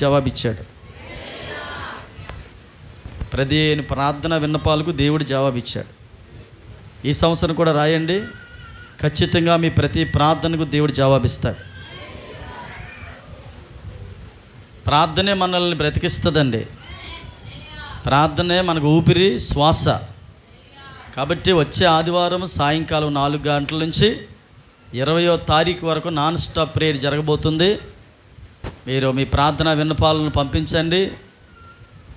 జవాబిచ్చాడు. ప్రతి ప్రార్థన విన్నపాలకు దేవుడు జవాబిచ్చాడు. ఈ సంవత్సరం కూడా రాయండి, ఖచ్చితంగా మీ ప్రతి ప్రార్థనకు దేవుడు జవాబిస్తాడు. ప్రార్థనే మనల్ని బ్రతికిస్తుందండి. ప్రార్థనే మనకు ఊపిరి, శ్వాస. కాబట్టి వచ్చే ఆదివారం సాయంకాలం 4 గంటల నుంచి 20వ తారీఖు వరకు నాన్ స్టాప్ ప్రేయర్ జరగబోతుంది. మీరు మీ ప్రార్థన విన్నపాలను పంపించండి,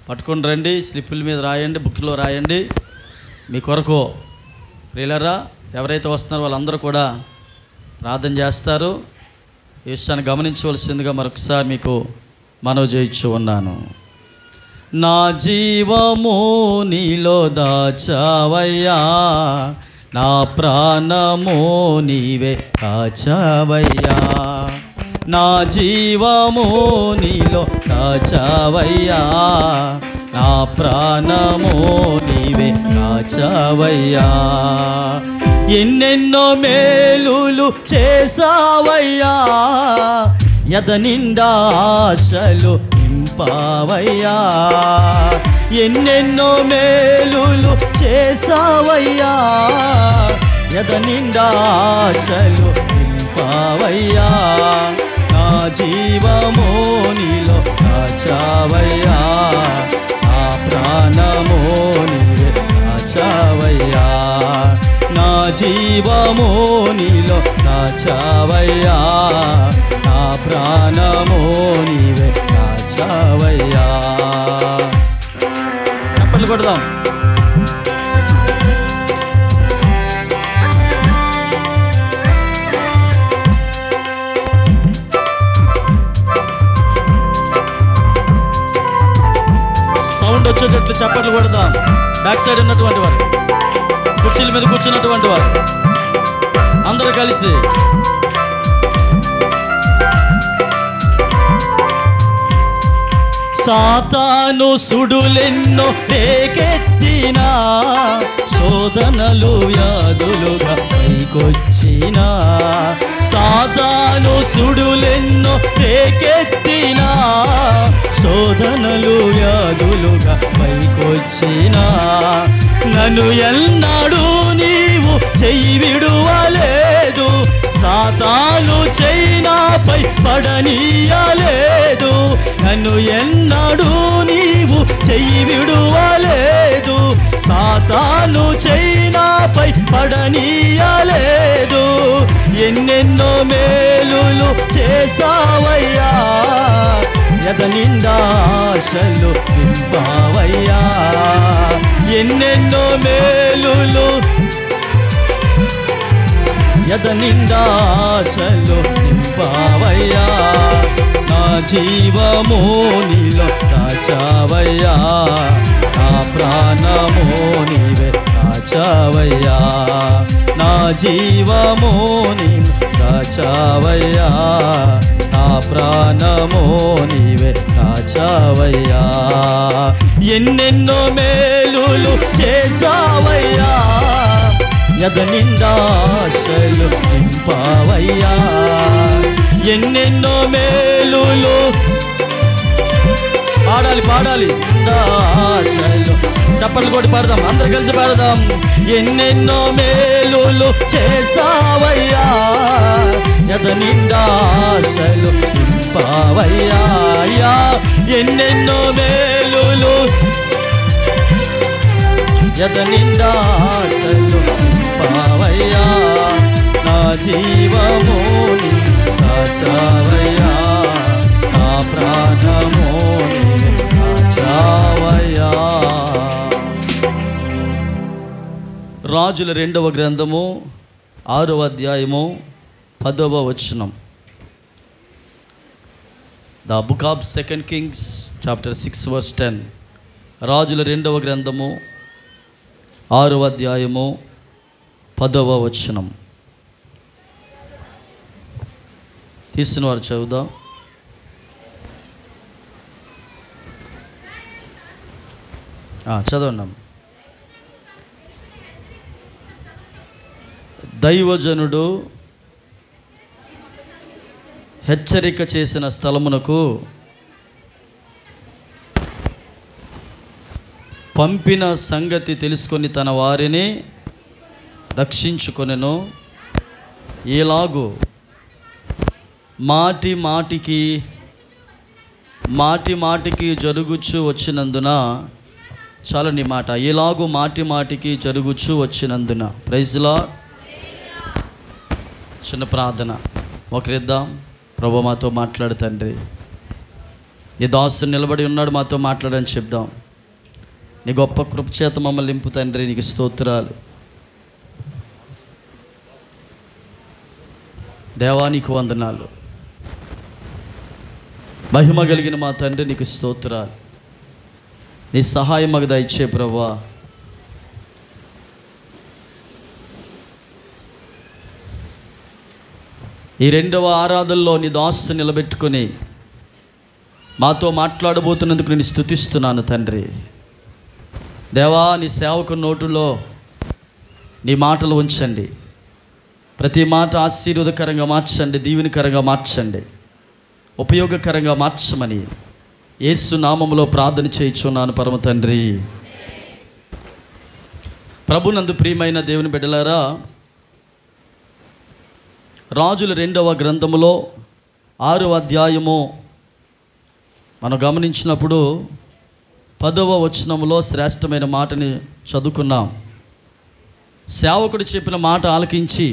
పట్టుకొని రండి, స్లిప్పుల మీద రాయండి, బుక్లో రాయండి. మీ కొరకు ప్రియులారా ఎవరైతే వస్తున్నారో వాళ్ళందరూ కూడా ప్రార్థన చేస్తారు. ఈ విషయాన్ని గమనించవలసిందిగా మరొకసారి మీకు మనవి చేయించు ఉన్నాను. నా జీవము నీలో దాచావయ్యా, నా ప్రాణము నీవే కాచావయ్యా. నా జీవము నీలో దాచావయ్యా, నా ప్రాణము నీవే కాచావయ్యా. ఎన్నెన్నో మేలులు చేసావయ్యా, ఎద నిండా ఆశలు నింపావయ్యా. ఎన్నెన్నో మేలులు చేసావయ్యా, ఎద నిండా ఆశలు నింపావయ్యా. నా జీవము నీలో దాచావయ్యా, నా ప్రాణము నీవే కాచావయ్యా. నా జీవము నీలో దాచావయ్యా, నా ప్రాణము నీవే కాచావయ్యా. చప్పట్లు కొడదాం. సౌండ్ వచ్చేటట్లు చప్పట్లు కొడదాం. బ్యాక్ సైడ్ ఉన్నటువంటి వారు, కుర్చీల మీద కూర్చున్నటువంటి వారు అందరూ కలిసి సాతాను సుడులెన్నో రేకెత్తినా, శోధనలు వ్యాధులుగా పైకొచ్చినా. సాతాను సుడులెన్నో రేకెత్తినా, శోధనలు వ్యాధులుగా పైకొచ్చినా. నన్ను ఎన్నాడు నీవు చెయ్యి విడువలేదు, సాతాను చైనాపై పడనీయలేదు. నన్ను ఎన్నాడు నీవు చెయ్యి విడువలేదు, సాతాను చైనాపై పడనీయలేదు. ఎన్నెన్నో మేలులు చేసావయ్యా, ఎద నిండా ఆశలు నింపావయ్యా. ఎన్నెన్నో మేలులు ఎద నిండా ఆశలు నింపావయ్యా. నా జీవము నీలో దాచావయ్యా, నా ప్రాణము నీవే కాచావయ్యా. నా జీవము నీలో దాచావయ్యా, నా ప్రాణము నీవే కాచావయ్యా. ఎన్నెన్నో మేలులు చేసావయ్యా, ఎద నిండా ఆశలు నింపావయ్యా. ఎన్నెన్నో మేలులు పాడాలి నిండా ఆశలు. చప్పట్లు కొట్టి పాడదాం, అందరు కలిసి పాడదాం. ఎన్నెన్నో మేలులు చేసావయ్యా, ఎద నిండా ఆశలు నింపావయ్యా. ఎన్నెన్నో మేలులు ఎద నిండా ఆశలు నింపావయ్యా. నా జీవము కాచావయ్యా, నా ప్రాణము కాచావయ్యా. రాజుల 2వ గ్రంథము 6వ అధ్యాయము 10వ వచనం. The book of 2 Kings chapter 6 verse 10. రాజుల 2వ గ్రంథము 6వ అధ్యాయము 10వ వచనం. తీసిన వారు చదువుదాం. చదవండి. దైవజనుడు హెచ్చరిక చేసిన స్థలమునకు పంపిన సంగతి తెలుసుకొని తన వారిని రక్షించుకొనెను. ఎలాగూ మాటి మాటికి జరుగుచూ వచ్చినందున, చాలని మాట, ఎలాగూ మాటికి జరుగుచూ వచ్చినందున. Praise lord. చిన్న ప్రార్థన ఒకరిద్దాం. ప్రభు మాతో మాట్లాడు తండ్రి, నీ దాసుడు నిలబడి ఉన్నాడు, మాతో మాట్లాడని చెప్దాం. నీ గొప్ప కృప చేత మమ్మల్ని నింపు తండ్రి, నీకు స్తోత్రాలు. దేవా నీకు వందనాలు. మహిమ కలిగిన మా తండ్రి నీకు స్తోత్రాలు. నీ సహాయం మాకు దయచే ప్రభువా. ఈ రెండవ ఆరాధనలో నీ దాసు నిలబెట్టుకొని మాతో మాట్లాడబోతున్నందుకు నేను స్తుతిస్తున్నాను తండ్రి. దేవా, నీ సేవకు నోటులో నీ మాటలు ఉంచండి. ప్రతి మాట ఆశీర్వాదకరంగా మార్చండి, దీవెనకరంగా మార్చండి, ఉపయోగకరంగా మార్చమని యేసు నామములో ప్రార్థన చేయుచున్నాను పరమ తండ్రి. ప్రభునందు ప్రియమైన దేవుని బిడ్డలారా, రాజుల 2వ గ్రంథములో 6వ అధ్యాయము మనం గమనించినప్పుడు 10వ వచనములో శ్రేష్టమైన మాటని చదువుకున్నాం. సేవకుడు చెప్పిన మాట ఆలకించి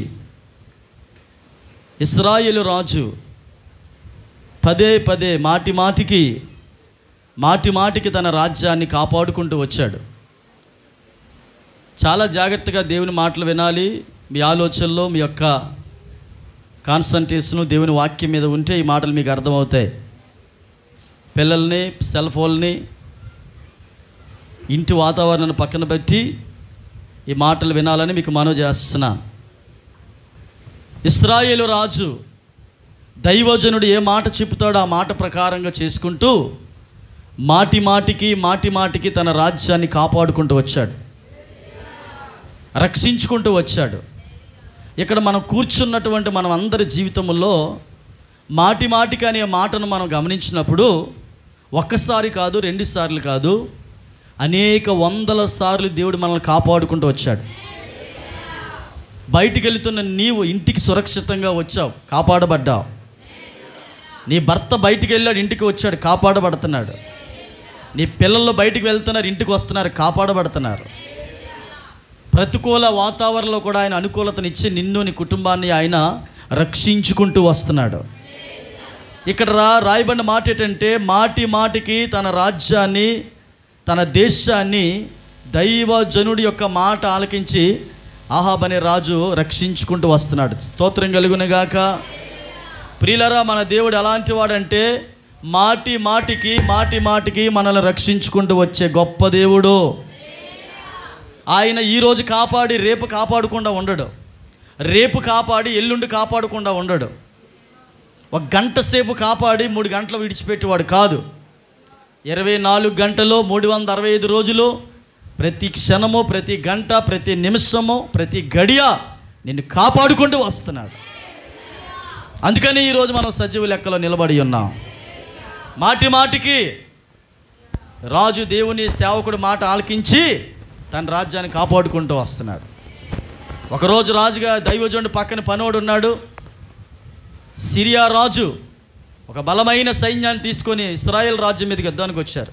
ఇశ్రాయేలు రాజు పదే మాటికి తన రాజ్యాన్ని కాపాడుకుంటూ వచ్చాడు. చాలా జాగ్రత్తగా దేవుని మాటలు వినాలి. మీ ఆలోచనలో మీ యొక్క కాన్సంట్రేషను దేవుని వాక్యం మీద ఉంటే ఈ మాటలు మీకు అర్థమవుతాయి. పిల్లల్ని, సెల్ ఫోన్ని, ఇంటి వాతావరణాన్ని పక్కన పెట్టి ఈ మాటలు వినాలని మీకు మనవి చేస్తున్నాను. ఇశ్రాయేలు రాజు దైవజనుడు ఏ మాట చెబుతాడో ఆ మాట ప్రకారంగా చేసుకుంటూ మాటికి తన రాజ్యాన్ని కాపాడుకుంటూ వచ్చాడు, రక్షించుకుంటూ వచ్చాడు. ఇక్కడ మనం కూర్చున్నటువంటి మనం అందరి జీవితంలో మాటికి అనే మాటను మనం గమనించినప్పుడు ఒక్కసారి కాదు, 2 సార్లు కాదు, అనేక వందల సార్లు దేవుడు మనల్ని కాపాడుకుంటూ వచ్చాడు. బయటికి వెళుతున్న నీవు ఇంటికి సురక్షితంగా వచ్చావు, కాపాడబడ్డావు. నీ భర్త బయటికి వెళ్ళాడు, ఇంటికి వచ్చాడు, కాపాడబడుతున్నాడు. నీ పిల్లలు బయటికి వెళ్తున్నారు, ఇంటికి వస్తున్నారు, కాపాడబడుతున్నారు. ప్రతికూల వాతావరణంలో కూడా ఆయన అనుకూలతనిచ్చి నిన్ను, నీ కుటుంబాన్ని ఆయన రక్షించుకుంటూ వస్తున్నాడు. ఇక్కడ రాయబడిన మాట ఏంటంటే, మాటికి తన రాజ్యాన్ని, తన దేశాన్ని దైవజనుడి యొక్క మాట ఆలకించి ఆహాబ్ అనే రాజు రక్షించుకుంటూ వస్తున్నాడు. స్తోత్రం కలుగునుగాక. ప్రియులారా, మన దేవుడు ఎలాంటి వాడంటే మాటికి మనల్ని రక్షించుకుంటూ వచ్చే గొప్ప దేవుడు. ఆయన ఈరోజు కాపాడి రేపు కాపాడకుండా ఉండడు, రేపు కాపాడి ఎల్లుండి కాపాడకుండా ఉండడు. 1 గంట సేపు కాపాడి 3 గంటలు విడిచిపెట్టేవాడు కాదు. 24 గంటలు 365 రోజులు, ప్రతి క్షణము, ప్రతి గంట, ప్రతి నిమిషము, ప్రతి గడియ నిన్ను కాపాడుకుంటూ వస్తున్నాడు. అందుకని ఈరోజు మనం సజీవ లెక్కలో నిలబడి ఉన్నాం. మాటికి రాజు దేవుని సేవకుడు మాట ఆలకించి తన రాజ్యాన్ని కాపాడుకుంటూ వస్తున్నాడు. ఒకరోజు రాజుగా దైవజనుడు పక్కన పనోడు ఉన్నాడు. సిరియా రాజు ఒక బలమైన సైన్యాన్ని తీసుకొని ఇశ్రాయేల్ రాజ్యం మీదకి యుద్ధానికి వచ్చారు.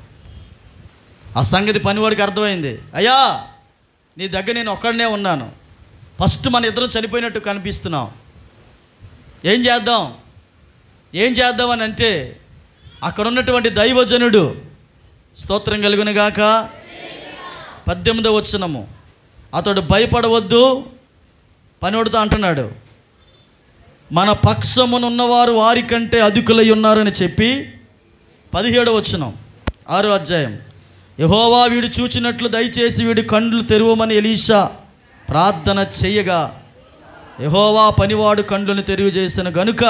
ఆ సంగతి పనివాడికి అర్థమైంది. అయ్యా, నీ దగ్గర నేను ఒక్కడనే ఉన్నాను, ఫస్ట్ మన ఇద్దరం చనిపోయినట్టు కనిపిస్తున్నాం, ఏం చేద్దాం అని అంటే అక్కడ ఉన్నటువంటి దైవజనుడు, స్తోత్రం కలుగునుగాక, 18వ వచనము, అతడు భయపడవద్దు, పనివాడితో అంటున్నాడు, మన పక్షమునున్నవారు వారికంటే అధికులై ఉన్నారని చెప్పి 17వ వచనం 6వ అధ్యాయం, యెహోవా వీడు చూచినట్లు దయచేసి వీడి కండ్లు తెరవమని ఎలీషా ప్రార్థన చేయగా యెహోవా పనివాడు కండ్లను తెరువజేసిన గనుక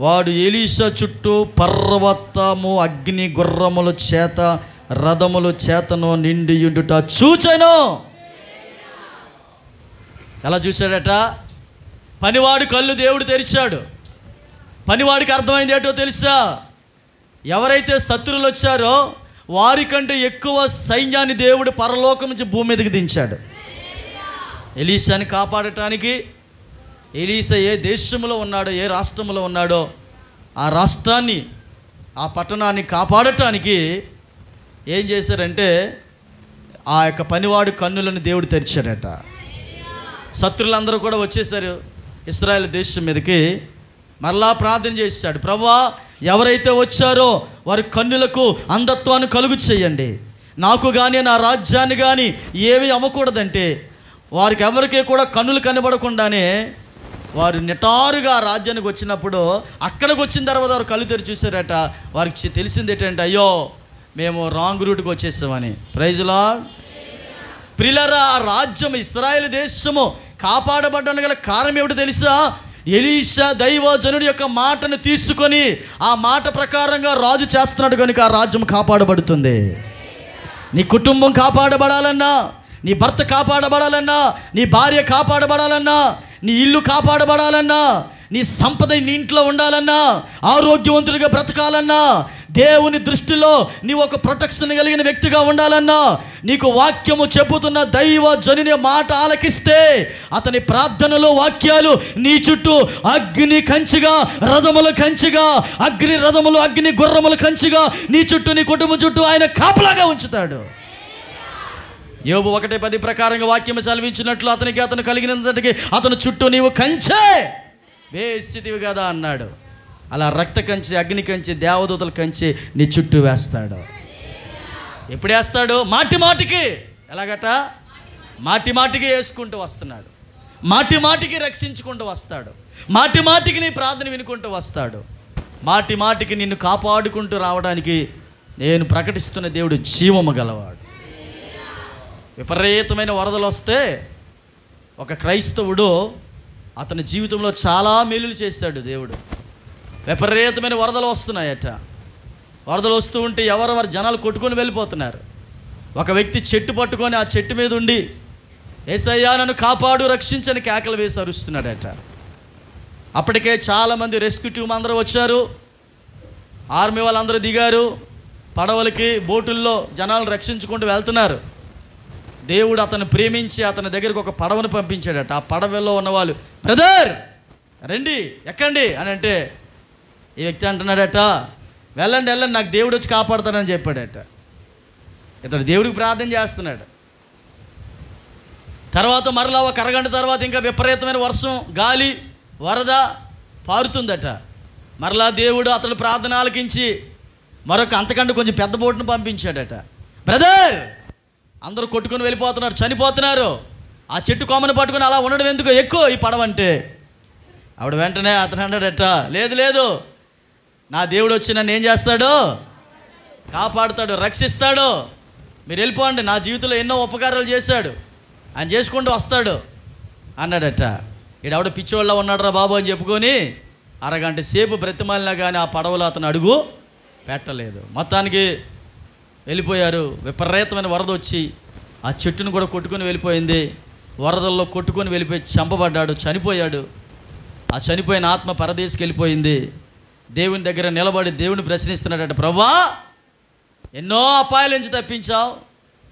వాడు ఎలీషా చుట్టూ పర్వతము, అగ్ని, గుర్రముల చేత, రథముల చేతను నిండియుండుట చూచెను. ఎలా చూశాడట? పనివాడు కళ్ళు దేవుడు తెరిచాడు. పనివాడికి అర్థమైంది ఏంటో తెలుసా? ఎవరైతే శత్రువులు వచ్చారో వారికంటే ఎక్కువ సైన్యాన్ని దేవుడు పరలోకం నుంచి భూమి మీదకి దించాడు. ఎలీషాని కాపాడటానికి ఎలీషా ఏ దేశంలో ఉన్నాడో, ఏ రాష్ట్రంలో ఉన్నాడో ఆ రాష్ట్రాన్ని, ఆ పట్టణాన్ని కాపాడటానికి ఏం చేశారంటే ఆ యొక్క పనివాడు కన్నులను దేవుడు తెరిచాడట. శత్రులందరూ కూడా వచ్చేసారు ఇశ్రాయేలు దేశం మీదకి. మరలా ప్రార్థన చేశాడు, ప్రభువా ఎవరైతే వచ్చారో వారి కన్నులకు అంధత్వాన్ని కలుగు చేయండి, నాకు కానీ నా రాజ్యాన్ని కానీ ఏమీ అవ్వకూడదంటే వారికి ఎవరికీ కూడా కన్నులు కనబడకుండానే వారు నిటారుగా రాజ్యానికి వచ్చినప్పుడు అక్కడికి వచ్చిన తర్వాత వారు కళ్ళు తెరిచి చూశారట. వారికి తెలిసింది ఏంటంటే, అయ్యో మేము రాంగ్ రూట్కి వచ్చేసామని. Praise lord. ప్రియులారా, ఆ రాజ్యం ఇశ్రాయేలు దేశము కాపాడబడ్డానికి గల కారణం ఏమిటో తెలుసా? ఎలీషా దైవజనుడి యొక్క మాటను తీసుకొని ఆ మాట ప్రకారంగా రాజు చేస్తున్నాడు కనుక ఆ రాజ్యం కాపాడబడుతుంది. నీ కుటుంబం కాపాడబడాలన్నా, నీ భర్త కాపాడబడాలన్నా, నీ భార్య కాపాడబడాలన్నా, నీ ఇల్లు కాపాడబడాలన్నా, నీ సంపద నీ ఇంట్లో ఉండాలన్నా, ఆరోగ్యవంతుడిగా బ్రతకాలన్నా, దేవుని దృష్టిలో నీవు ఒక ప్రొటెక్షన్ కలిగిన వ్యక్తిగా ఉండాలన్నా, నీకు వాక్యము చెబుతున్న దైవజనుని మాట ఆలకిస్తే అతని ప్రార్థనలు, వాక్యాలు నీ చుట్టూ అగ్ని కంచిగా, రథముల కంచిగా, అగ్ని రథములు, అగ్ని గుర్రముల కంచిగా నీ చుట్టూ, నీ కుటుంబం చుట్టూ ఆయన కాపలాగా ఉంచుతాడు. యోబు 1:10 ప్రకారంగా వాక్యము సెలవించినట్లు అతను కలిగినంతటికి అతని చుట్టూ నీవు కంచే వేసితివి కదా అన్నాడు. అలా రక్త కంచి, అగ్ని కంచి, దేవదూతల కంచి నీ చుట్టూ వేస్తాడు. ఎప్పుడు వేస్తాడు? మాటి మాటికి. ఎలాగట? మాటి మాటికి వేసుకుంటూ వస్తున్నాడు. మాటి మాటికి రక్షించుకుంటూ వస్తాడు. మాటి మాటికి నీ ప్రార్థన వినుకుంటూ వస్తాడు. మాటి మాటికి నిన్ను కాపాడుకుంటూ రావడానికి నేను ప్రకటిస్తున్న దేవుడు జీవము గలవాడు. విపరీతమైన వరదలు వస్తే ఒక క్రైస్తవుడు అతని జీవితంలో చాలా మేలులు చేశాడు దేవుడు. విపరీతమైన వరదలు వస్తున్నాయట. వరదలు వస్తూ ఉంటే ఎవరెవరు జనాలు కొట్టుకొని వెళ్ళిపోతున్నారు. ఒక వ్యక్తి చెట్టు పట్టుకొని ఆ చెట్టు మీద ఉండి యేసయ్యా నన్ను కాపాడు, రక్షించని కేకలు వేసి అరుస్తున్నాడట. అప్పటికే చాలామంది రెస్క్యూ టీమ్ అందరూ వచ్చారు, ఆర్మీ వాళ్ళందరూ దిగారు, పడవలకి బోటుల్లో జనాలను రక్షించుకుంటూ వెళ్తున్నారు. దేవుడు అతను ప్రేమించి అతని దగ్గరికి ఒక పడవను పంపించాడట. ఆ పడవలో ఉన్నవాళ్ళు, బ్రదర్ రండి ఎక్కండి అని అంటే ఈ వ్యక్తి అంటున్నాడట, వెళ్ళండి వెళ్ళండి నాకు దేవుడు వచ్చి కాపాడుతాడని చెప్పాడట. ఇతడు దేవుడికి ప్రార్థన చేస్తున్నాడు. తర్వాత మరలా ఒక అరగంట తర్వాత ఇంకా విపరీతమైన వర్షం, గాలి, వరద పారుతుందట. మరలా దేవుడు అతడు ప్రార్థన ఆలకించి మరొక అంతకంటే కొంచెం పెద్ద బోటును పంపించాడట. బ్రదర్ అందరూ కొట్టుకొని వెళ్ళిపోతున్నారు, చనిపోతున్నారు, ఆ చెట్టు కొమ్మను పట్టుకొని అలా ఉండడం ఎందుకు, ఎక్కువ ఈ పడవంటే. ఆవిడ వెంటనే అతను అన్నాడట, లేదు లేదు నా దేవుడు వచ్చి నన్ను ఏం చేస్తాడు? కాపాడుతాడు, రక్షిస్తాడు, మీరు వెళ్ళిపోండి, నా జీవితంలో ఎన్నో ఉపకారాలు చేశాడు, ఆయన చేసుకుంటూ వస్తాడు అన్నాడట. ఈడవిడ పిచ్చోళ్ళ ఉన్నాడురా బాబు అని చెప్పుకొని అరగంట సేపు బ్రతిమాలినా కానీ ఆ పడవలో అతను అడుగు పెట్టలేదు. మొత్తానికి వెళ్ళిపోయారు. విపరీతమైన వరద వచ్చి ఆ చెట్టును కూడా కొట్టుకొని వెళ్ళిపోయింది. వరదల్లో కొట్టుకొని వెళ్ళిపోయి చంపబడ్డాడు, చనిపోయాడు. ఆ చనిపోయిన ఆత్మ పరదేశికి వెళ్ళిపోయింది. దేవుని దగ్గర నిలబడి దేవుని ప్రశ్నిస్తున్నాడట, ప్రభువా ఎన్నో అపాయాల నుంచి తప్పించావు,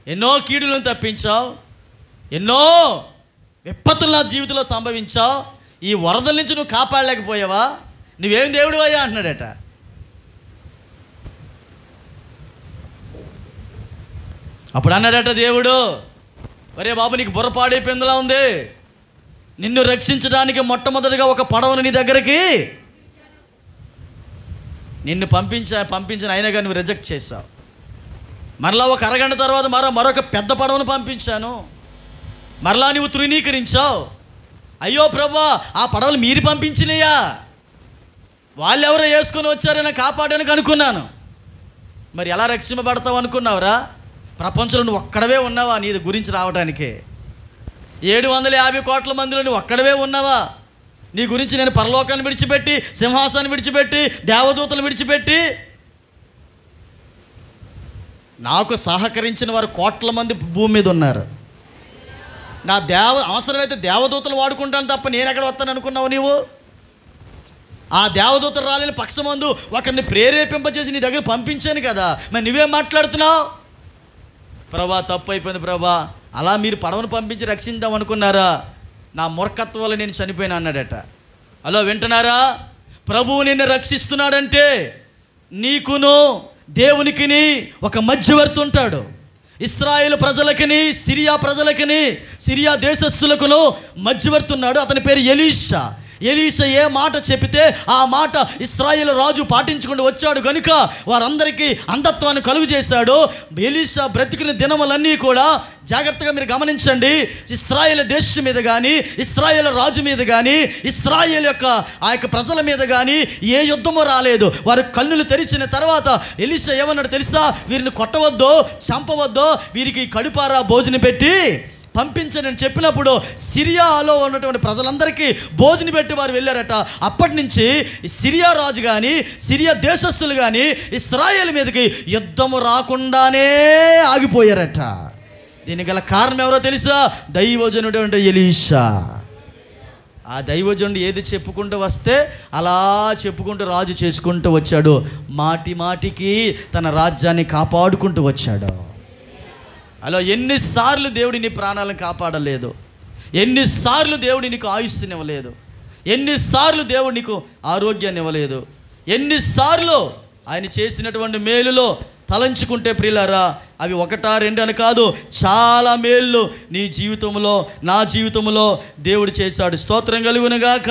ఎన్నో కీడులను తప్పించావు, ఎన్నో విపత్తులు నా జీవితంలో సంభవించావు, ఈ వరదల నుంచి నువ్వు కాపాడలేకపోయావా? నువ్వేం దేవుడు అయ్యా అంటున్నాడట. అప్పుడు అన్నాడట దేవుడు, ఒరే బాబు నీకు బుర్ర పాడైపోయిందిలా ఉంది, నిన్ను రక్షించడానికి మొట్టమొదటిగా ఒక పడవను నీ దగ్గరికి నిన్ను పంపించిన అయినా కానీ నువ్వు రిజెక్ట్ చేశావు. మరలా ఒక అరగంట తర్వాత మరొక పెద్ద పడవను పంపించాను, మరలా నువ్వు తృణీకరించావు. అయ్యో ప్రభువా ఆ పడవలు మీరు పంపించినయా, వాళ్ళు ఎవరో వేసుకొని వచ్చారని కాపాడడానికి అనుకున్నాను. మరి ఎలా రక్షింపబడతావు అనుకున్నావురా? ప్రపంచంలో నువ్వు ఒక్కడవే ఉన్నావా నీ గురించి రావడానికి? 750 కోట్ల మందిలో నువ్వు ఒక్కడవే ఉన్నావా? నీ గురించి నేను పరలోకాన్ని విడిచిపెట్టి, సింహాసాన్ని విడిచిపెట్టి, దేవదూతలు విడిచిపెట్టి, నాకు సహకరించిన వారు కోట్ల మంది భూమి మీద ఉన్నారు. నా అవసరమైతే దేవదూతలు వాడుకుంటాను తప్ప నేను ఎక్కడ వస్తాను అనుకున్నావు నీవు? ఆ దేవదూత రాలేని పక్షమందు ఒకరిని ప్రేరేపింపజేసి నీ దగ్గర పంపించాను కదా, మరి నువ్వేం మాట్లాడుతున్నావు? ప్రభా తప్పు అయిపోయింది ప్రభా, అలా మీరు పడవను పంపించి రక్షిద్దాం అనుకున్నారా? నా మూర్ఖత్వం వల్ల నేను చనిపోయినా అన్నాడట. అలా వింటున్నారా? ప్రభువు నిన్ను రక్షిస్తున్నాడంటే నీకును దేవునికిని ఒక మధ్యవర్తి ఉంటాడు. ఇశ్రాయేలు ప్రజలకిని సిరియా ప్రజలకిని సిరియా దేశస్థులకును మధ్యవర్తి ఉన్నాడు. అతని పేరు ఎలీషా. ఎలీషా ఏ మాట చెబితే ఆ మాట ఇశ్రాయేలు రాజు పాటించుకుంటూ వచ్చాడు కనుక వారందరికీ అంధత్వాన్ని కలుగు చేశాడు. ఎలీషా బ్రతికిన దినములన్నీ కూడా జాగ్రత్తగా మీరు గమనించండి. ఇశ్రాయేలు దేశం మీద కానీ, ఇశ్రాయేలు రాజు మీద కానీ, ఇశ్రాయేలు ఆ యొక్క ప్రజల మీద కానీ ఏ యుద్ధము రాలేదు. వారి కన్నులు తెరిచిన తర్వాత ఎలీషా ఏమన్నాడు తెలుసా? వీరిని కొట్టవద్దో, చంపవద్దో, వీరికి కడుపారా భోజనం పెట్టి పంపించని చెప్పినప్పుడు సిరియాలో ఉన్నటువంటి ప్రజలందరికీ భోజనం పెట్టి వారు వెళ్ళారట. అప్పటి నుంచి సిరియా రాజు కానీ, సిరియా దేశస్థులు కానీ ఇశ్రాయేలు మీదకి యుద్ధము రాకుండానే ఆగిపోయారట. దీనికి గల కారణం ఎవరో తెలుసా? దైవజనుడు ఎలీషా. ఆ దైవజనుడు ఏది చెప్పుకుంటూ వస్తే అలా చెప్పుకుంటూ రాజు చేసుకుంటూ వచ్చాడు. మాటి మాటికి తన రాజ్యాన్ని కాపాడుకుంటూ వచ్చాడు. అలా ఎన్నిసార్లు దేవుడు నీ ప్రాణాలను కాపాడలేదు, ఎన్నిసార్లు దేవుడు నీకు ఆయుష్ని ఇవ్వలేదు, ఎన్నిసార్లు దేవుడు నీకు ఆరోగ్యాన్ని ఇవ్వలేదు, ఎన్నిసార్లు ఆయన చేసినటువంటి మేలులో తలంచుకుంటే ప్రియులారా, అవి ఒకటా రెండు అని కాదు, చాలా మేళ్ళు నీ జీవితంలో, నా జీవితంలో దేవుడు చేశాడు. స్తోత్రం కలుగునుగాక.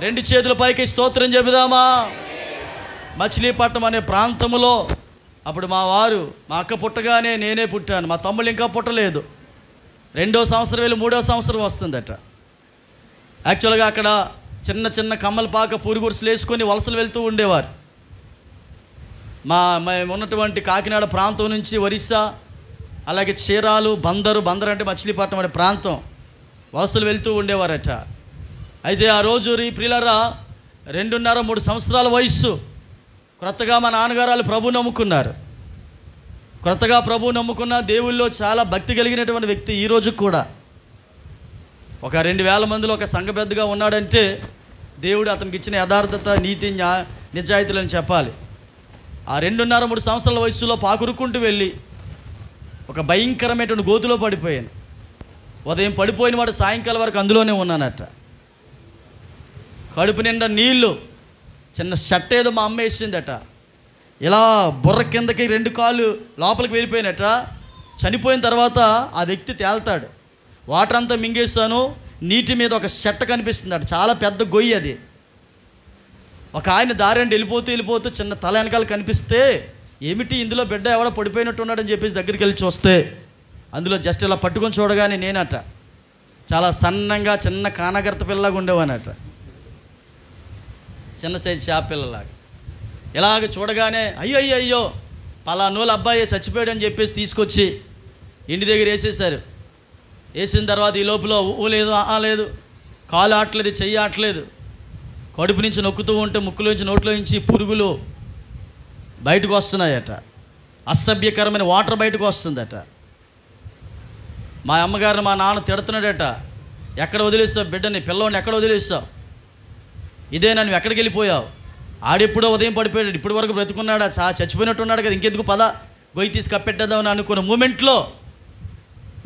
రెండు చేతుల పైకి స్తోత్రం చెబుదామా? మచిలీపట్నం అనే ప్రాంతంలో అప్పుడు మా అక్క పుట్టగానే నేనే పుట్టాను. మా తమ్ముళ్ళు ఇంకా పుట్టలేదు. 2వ సంవత్సరం వెళ్ళి 3వ సంవత్సరం వస్తుందట. యాక్చువల్గా అక్కడ చిన్న చిన్న కమ్మలపాక పూరుగురుసులు వేసుకొని వలసలు వెళ్తూ ఉండేవారు. మేము ఉన్నటువంటి కాకినాడ ప్రాంతం నుంచి ఒరిస్సా, అలాగే చీరాలు, బందరు అంటే మచిలీపట్నం అనే ప్రాంతం వలసలు వెళ్తూ ఉండేవారట. అయితే ఆ రోజు ప్రియులారా 2.5-3 సంవత్సరాల వయస్సు. క్రొత్తగా మా నాన్నగారు ప్రభు నమ్ముకున్నారు. క్రొత్తగా ప్రభు నమ్ముకున్న దేవుల్లో చాలా భక్తి కలిగినటువంటి వ్యక్తి ఈ రోజు కూడా. ఒక 2000 మందిలో ఒక సంఘ పెద్దగా ఉన్నాడంటే దేవుడు అతనికి ఇచ్చిన యథార్థత, నీతి, నిజాయితీలని చెప్పాలి. ఆ 2.5-3 సంవత్సరాల వయసులో పాకురుకుంటూ వెళ్ళి ఒక భయంకరమైనటువంటి గోతులో పడిపోయాను. ఉదయం పడిపోయిన వాడు సాయంకాలం వరకు అందులోనే ఉన్నానట. కడుపు నిండా నీళ్ళు, చిన్న షర్ట్ ఏదో మా అమ్మ వేసిందట. ఇలా బుర్ర కిందకి 2 కాళ్ళు లోపలికి వెళ్ళిపోయినట. చనిపోయిన తర్వాత ఆ వ్యక్తి తేల్తాడు. వాటర్ అంతా మింగేశాను, నీటి మీద ఒక షర్ట్ కనిపిస్తుందట, చాలా పెద్ద గొయ్యి అది. ఒక ఆయన దారండి వెళ్ళిపోతూ చిన్న తల వెనకాల కనిపిస్తే, ఏమిటి ఇందులో బిడ్డ ఎవడో పడిపోయినట్టు ఉన్నాడని చెప్పేసి దగ్గరికి వెళ్ళి చూస్తే అందులో జస్ట్ ఇలా పట్టుకొని చూడగానే నేనట చాలా సన్నంగా చిన్న కానగర్త పిల్లలాగా ఉండేవానట, చిన్న సైజు షాప్ పిల్లలాగా. ఇలాగ చూడగానే అయ్యో పలానోళ్ళ అబ్బాయి చచ్చిపోయాడు అని చెప్పేసి తీసుకొచ్చి ఇంటి దగ్గర వేసేసారు. వేసిన తర్వాత ఈ లోపల ఊ లేదు, లేదు, కాలు ఆటలేదు, చెయ్యి ఆటలేదు. కడుపు నుంచి నొక్కుతూ ఉంటే ముక్కులోంచి నోట్లో నుంచి పురుగులు బయటకు వస్తున్నాయట. అసభ్యకరమైన వాటర్ బయటకు వస్తుందట. మా అమ్మగారిని మా నాన్న తిడుతున్నాడట, ఎక్కడ వదిలేస్తావు బిడ్డని, పిల్లవాడిని ఎక్కడ వదిలేస్తావు, ఇదేనా నువ్వు ఎక్కడికి వెళ్ళిపోయావు, ఆడెప్పుడో ఉదయం పడిపోయాడు, ఇప్పటి వరకు బ్రతుకున్నాడా, చచ్చిపోయినట్టు ఉన్నాడు కదా, ఇంకెందుకు పద గొయ్యి తీసి కప్పెట్టేద్దామని అనుకున్న మూమెంట్లో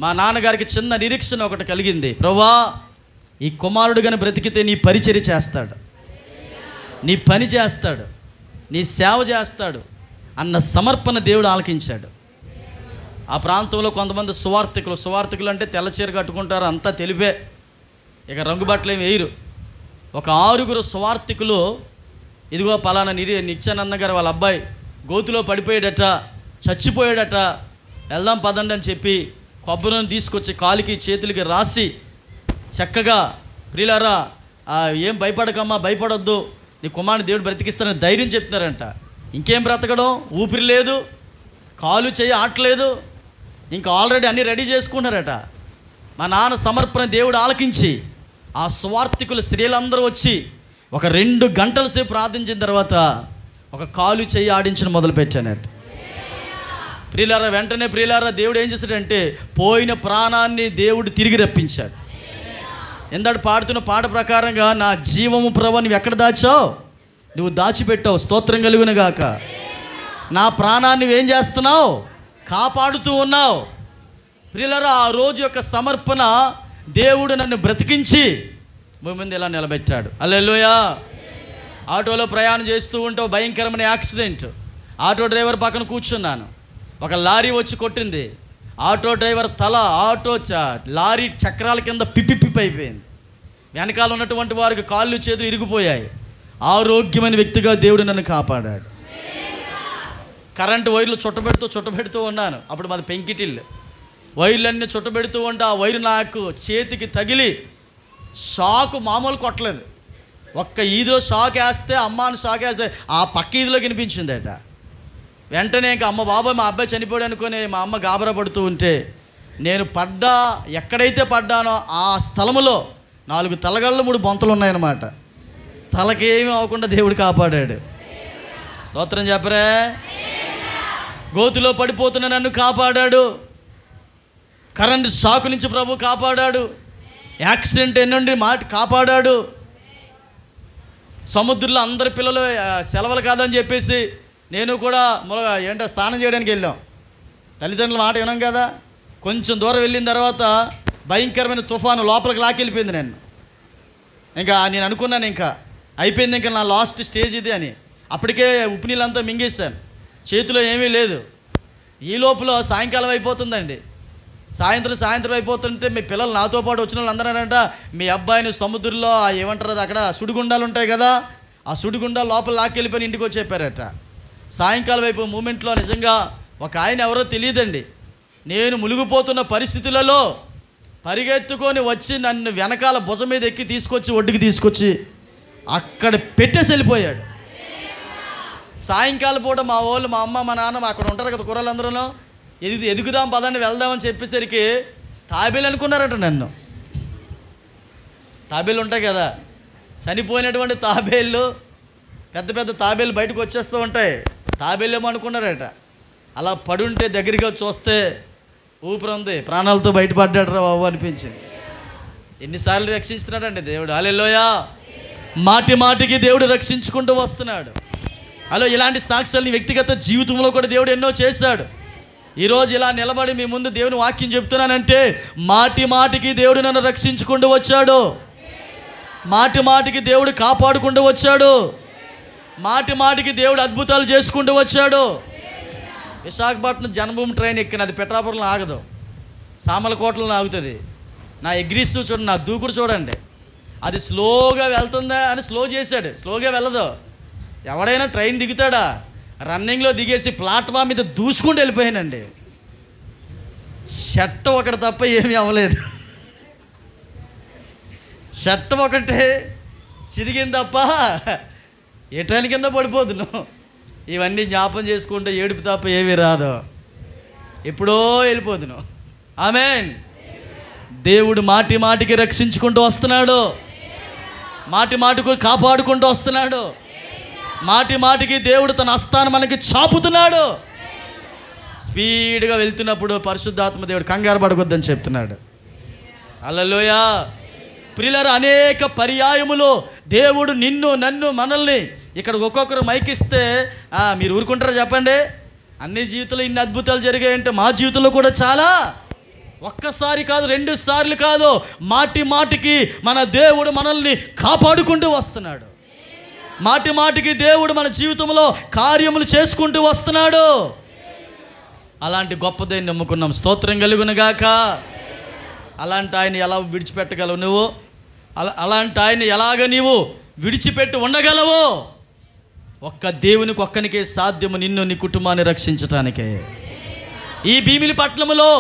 మా నాన్నగారికి చిన్న నిరీక్షణ ఒకటి కలిగింది. ప్రభువా, ఈ కుమారుడు కానీ బ్రతికితే నీ పరిచర్య చేస్తాడు, నీ పని చేస్తాడు, నీ సేవ చేస్తాడు అన్న సమర్పణ దేవుడు ఆలకించాడు. ఆ ప్రాంతంలో కొంతమంది సువార్థికులు అంటే తెల్ల చీర కట్టుకుంటారు, అంతా తెలిపే, ఇక రంగు బట్టలు ఏమి వేయరు. ఒక 6 సువార్థికులు, ఇదిగో పలానా నిత్యానంద గారు వాళ్ళ అబ్బాయి గోతులో పడిపోయాడట, చచ్చిపోయాడట, వెళ్దాం పదండి అని చెప్పి కొబ్బరిని తీసుకొచ్చి కాలికి చేతులకి రాసి చక్కగా, ప్రియులారా ఏం భయపడకమ్మా, భయపడొద్దు, నీ కుమారుని దేవుడు బ్రతికిస్తానని ధైర్యం చెప్తున్నారంట. ఇంకేం బ్రతకడం, ఊపిరి లేదు, కాలు చేయి ఆటలేదు, ఇంకా ఆల్రెడీ అన్నీ రెడీ చేసుకున్నారట. మా నాన్న సమర్పణ దేవుడు ఆలకించి ఆ స్వార్థికుల స్త్రీలందరూ వచ్చి ఒక 2 గంటల సేపు ప్రార్థించిన తర్వాత ఒక కాలు చేయి ఆడించడం మొదలుపెట్టానట. ప్రియులారా దేవుడు ఏం చేశాడంటే పోయిన ప్రాణాన్ని దేవుడు తిరిగి రప్పించాడు. ఎందాడు పాడుతున్న పాట ప్రకారంగా నా జీవము ప్రభు నువ్వు ఎక్కడ దాచావు? నువ్వు దాచిపెట్టావు. స్తోత్రం కలుగును గాక. నా ప్రాణాన్ని నువ్వేం చేస్తున్నావు? కాపాడుతూ ఉన్నావు. ప్రియులారా, ఆ రోజు యొక్క సమర్పణ దేవుడు నన్ను బ్రతికించి భూమి మీద ఇలా నిలబెట్టాడు. హల్లెలూయా. ఆటోలో ప్రయాణం చేస్తూ ఉంటే భయంకరమైన యాక్సిడెంట్. ఆటో డ్రైవర్ పక్కన కూర్చున్నాను. ఒక లారీ వచ్చి కొట్టింది. ఆటో డ్రైవర్ తల లారీ చక్రాల కింద పిప్పి అయిపోయింది. వెనకాల ఉన్నటువంటి వారికి కాళ్ళు చేతులు ఇరిగిపోయాయి. ఆరోగ్యమైన వ్యక్తిగా దేవుడు నన్ను కాపాడాడు. కరెంటు వైర్లు చుట్టబెడుతూ ఉన్నాను. అప్పుడు మాది పెంకిటిల్లు. వైర్లన్నీ చుట్టబెడుతూ ఉంటే ఆ వైరు నాకు చేతికి తగిలి షాకు మామూలు కొట్టలేదు. ఒక్క ఈదిలో షాక్ వేస్తే అమ్మాని షాక్ వేస్తే ఆ పక్క ఈదిలో కనిపించిందట. వెంటనే ఇంకా అమ్మ బాబాయ్ మా అబ్బాయి చనిపోయాడు అనుకొని మా అమ్మ గాబరా పడుతూ ఉంటే నేను ఎక్కడైతే పడ్డానో ఆ స్థలములో 4 తలగళ్ళు 3 బొంతలు ఉన్నాయన్నమాట. తలకేమీ అవ్వకుండా దేవుడు కాపాడాడు. స్తోత్రం చెప్పరే. గోతులో పడిపోతున్న నన్ను కాపాడాడు. కరెంట్ షాకు నుంచి ప్రభు కాపాడాడు. యాక్సిడెంట్ నుండి కాపాడాడు. సముద్రంలో అందరి పిల్లలు సెలవులు కాదని చెప్పేసి నేను కూడా స్నానం చేయడానికి వెళ్ళాం. తల్లిదండ్రుల మాట విన్నాం కదా. కొంచెం దూరం వెళ్ళిన తర్వాత భయంకరమైన తుఫాను లోపలికి లాకెళ్ళిపోయింది. నేను అనుకున్నాను ఇంకా అయిపోయింది, ఇంకా నా లాస్ట్ స్టేజ్ ఇది అని. అప్పటికే ఉప్పు నీళ్ళంతా మింగేశాను. చేతిలో ఏమీ లేదు. ఈ లోపల సాయంకాలం అయిపోతుందండి. సాయంత్రం అయిపోతుంటే మీ పిల్లలు నాతో పాటు వచ్చిన వాళ్ళు అందరూ మీ అబ్బాయిని సముద్రంలో ఏమంటారు అక్కడ సుడిగుండాలు ఉంటాయి కదా, ఆ సుడిగుండాలు లోపల లాక్కెళ్ళిపోయి ఇంటికి వచ్చి చెప్పారట. సాయంకాలం అయిపోయి మూమెంట్లో నిజంగా ఒక ఆయన ఎవరో తెలియదండి, నేను మునిగిపోతున్న పరిస్థితులలో పరిగెత్తుకొని వచ్చి నన్ను వెనకాల భుజం మీద ఎక్కి తీసుకొచ్చి ఒడ్డుకి తీసుకొచ్చి అక్కడ పెట్టేసి వెళ్ళిపోయాడు. సాయంకాలం పూట మా వాళ్ళు మా అమ్మ మా నాన్న అక్కడ ఉంటారు కదా కుర్రలందరూ, ఎదుగుదాం పదండి వెళ్దామని చెప్పేసరికి తాబేలు అనుకున్నారట నన్ను. తాబేలు ఉంటాయి కదా, చనిపోయినటువంటి తాబేళ్ళు, పెద్ద పెద్ద తాబేలు బయటకు వచ్చేస్తూ ఉంటాయి. తాబేలు ఏమో అనుకున్నారట. అలా పడుంటే దగ్గరికి చూస్తే ఊపిరి ఉంది, ప్రాణాలతో బయటపడ్డాడు రా బాబు అనిపించింది. ఎన్నిసార్లు రక్షిస్తున్నాడండి దేవుడు. హల్లెలూయా. మాటి మాటికి దేవుడు రక్షించుకుంటూ వస్తున్నాడు. అలా ఇలాంటి సాక్ష్యాలు నీ వ్యక్తిగత జీవితంలో కూడా దేవుడు ఎన్నో చేశాడు. ఈరోజు ఇలా నిలబడి మీ ముందు దేవుని వాక్యం చెప్తున్నానంటే మాటి మాటికి దేవుడు నన్ను రక్షించుకుంటూ వచ్చాడు. మాటి మాటికి దేవుడు కాపాడుకుంటూ వచ్చాడు. మాటి మాటికి దేవుడు అద్భుతాలు చేసుకుంటూ వచ్చాడు. విశాఖపట్నం జన్మభూమి ట్రైన్ ఎక్కిన, అది పిఠాపురంలో ఆగదు, సామలకోటలో ఆగుతుంది. నా ఎగ్రీస్ చూడండి, నా దూకుడు చూడండి, అది స్లోగా వెళ్తుందా అని స్లో చేశాడు. స్లోగా వెళ్ళదు. ఎవడైనా ట్రైన్ దిగుతాడా? రన్నింగ్లో దిగేసి ప్లాట్ఫామ్ మీద దూసుకుంటూ వెళ్ళిపోయానండి. షర్ట్ ఒకటి తప్ప ఏమీ అవ్వలేదు. షర్ట్ ఒకటే చిరిగింది తప్ప ఏ ట్రైన్ కింద పడిపోదును. ఇవన్నీ జ్ఞాపం చేసుకుంటే ఏడుపు తప్ప ఏమీ రాదు. ఎప్పుడో వెళ్ళిపోదును. ఆమేన్. దేవుడు మాటి మాటికి రక్షించుకుంటూ వస్తున్నాడు. మాటి మాటికి కాపాడుకుంటూ వస్తున్నాడు. మాటి మాటికి దేవుడు తన హస్తాన్ని మనకి చాపుతున్నాడు. స్పీడ్గా వెళ్తున్నప్పుడు పరిశుద్ధాత్మ దేవుడు కంగారు పడకొద్దని చెప్తున్నాడు. హల్లెలూయా. ప్రియులారా, అనేక పర్యాయములో దేవుడు నిన్ను నన్ను మనల్ని ఇక్కడ ఒక్కొక్కరు మైకిస్తే మీరు ఊరుకుంటారా చెప్పండి? అన్ని జీవితంలో ఇన్ని అద్భుతాలు జరిగాయంటే మా జీవితంలో కూడా చాలా, ఒక్కసారి కాదు 2 సార్లు కాదు, మాటి మాటికి మన దేవుడు మనల్ని కాపాడుకుంటూ వస్తున్నాడు. మాటి మాటికి దేవుడు మన జీవితంలో కార్యములు చేసుకుంటూ వస్తున్నాడు. అలాంటి గొప్పదేని నమ్ముకున్నాం. స్తోత్రం కలుగునుగాక. అలాంటి ఆయన ఎలా విడిచిపెట్టగలవు నువ్వు? అలాంటి ఆయన ఎలాగ నీవు విడిచిపెట్టి ఉండగలవు? ఒక్క దేవునికి ఒక్కనికే సాధ్యము నిన్ను నీ కుటుంబాన్ని రక్షించటానికే. ఈ భీమిలి పట్టణములో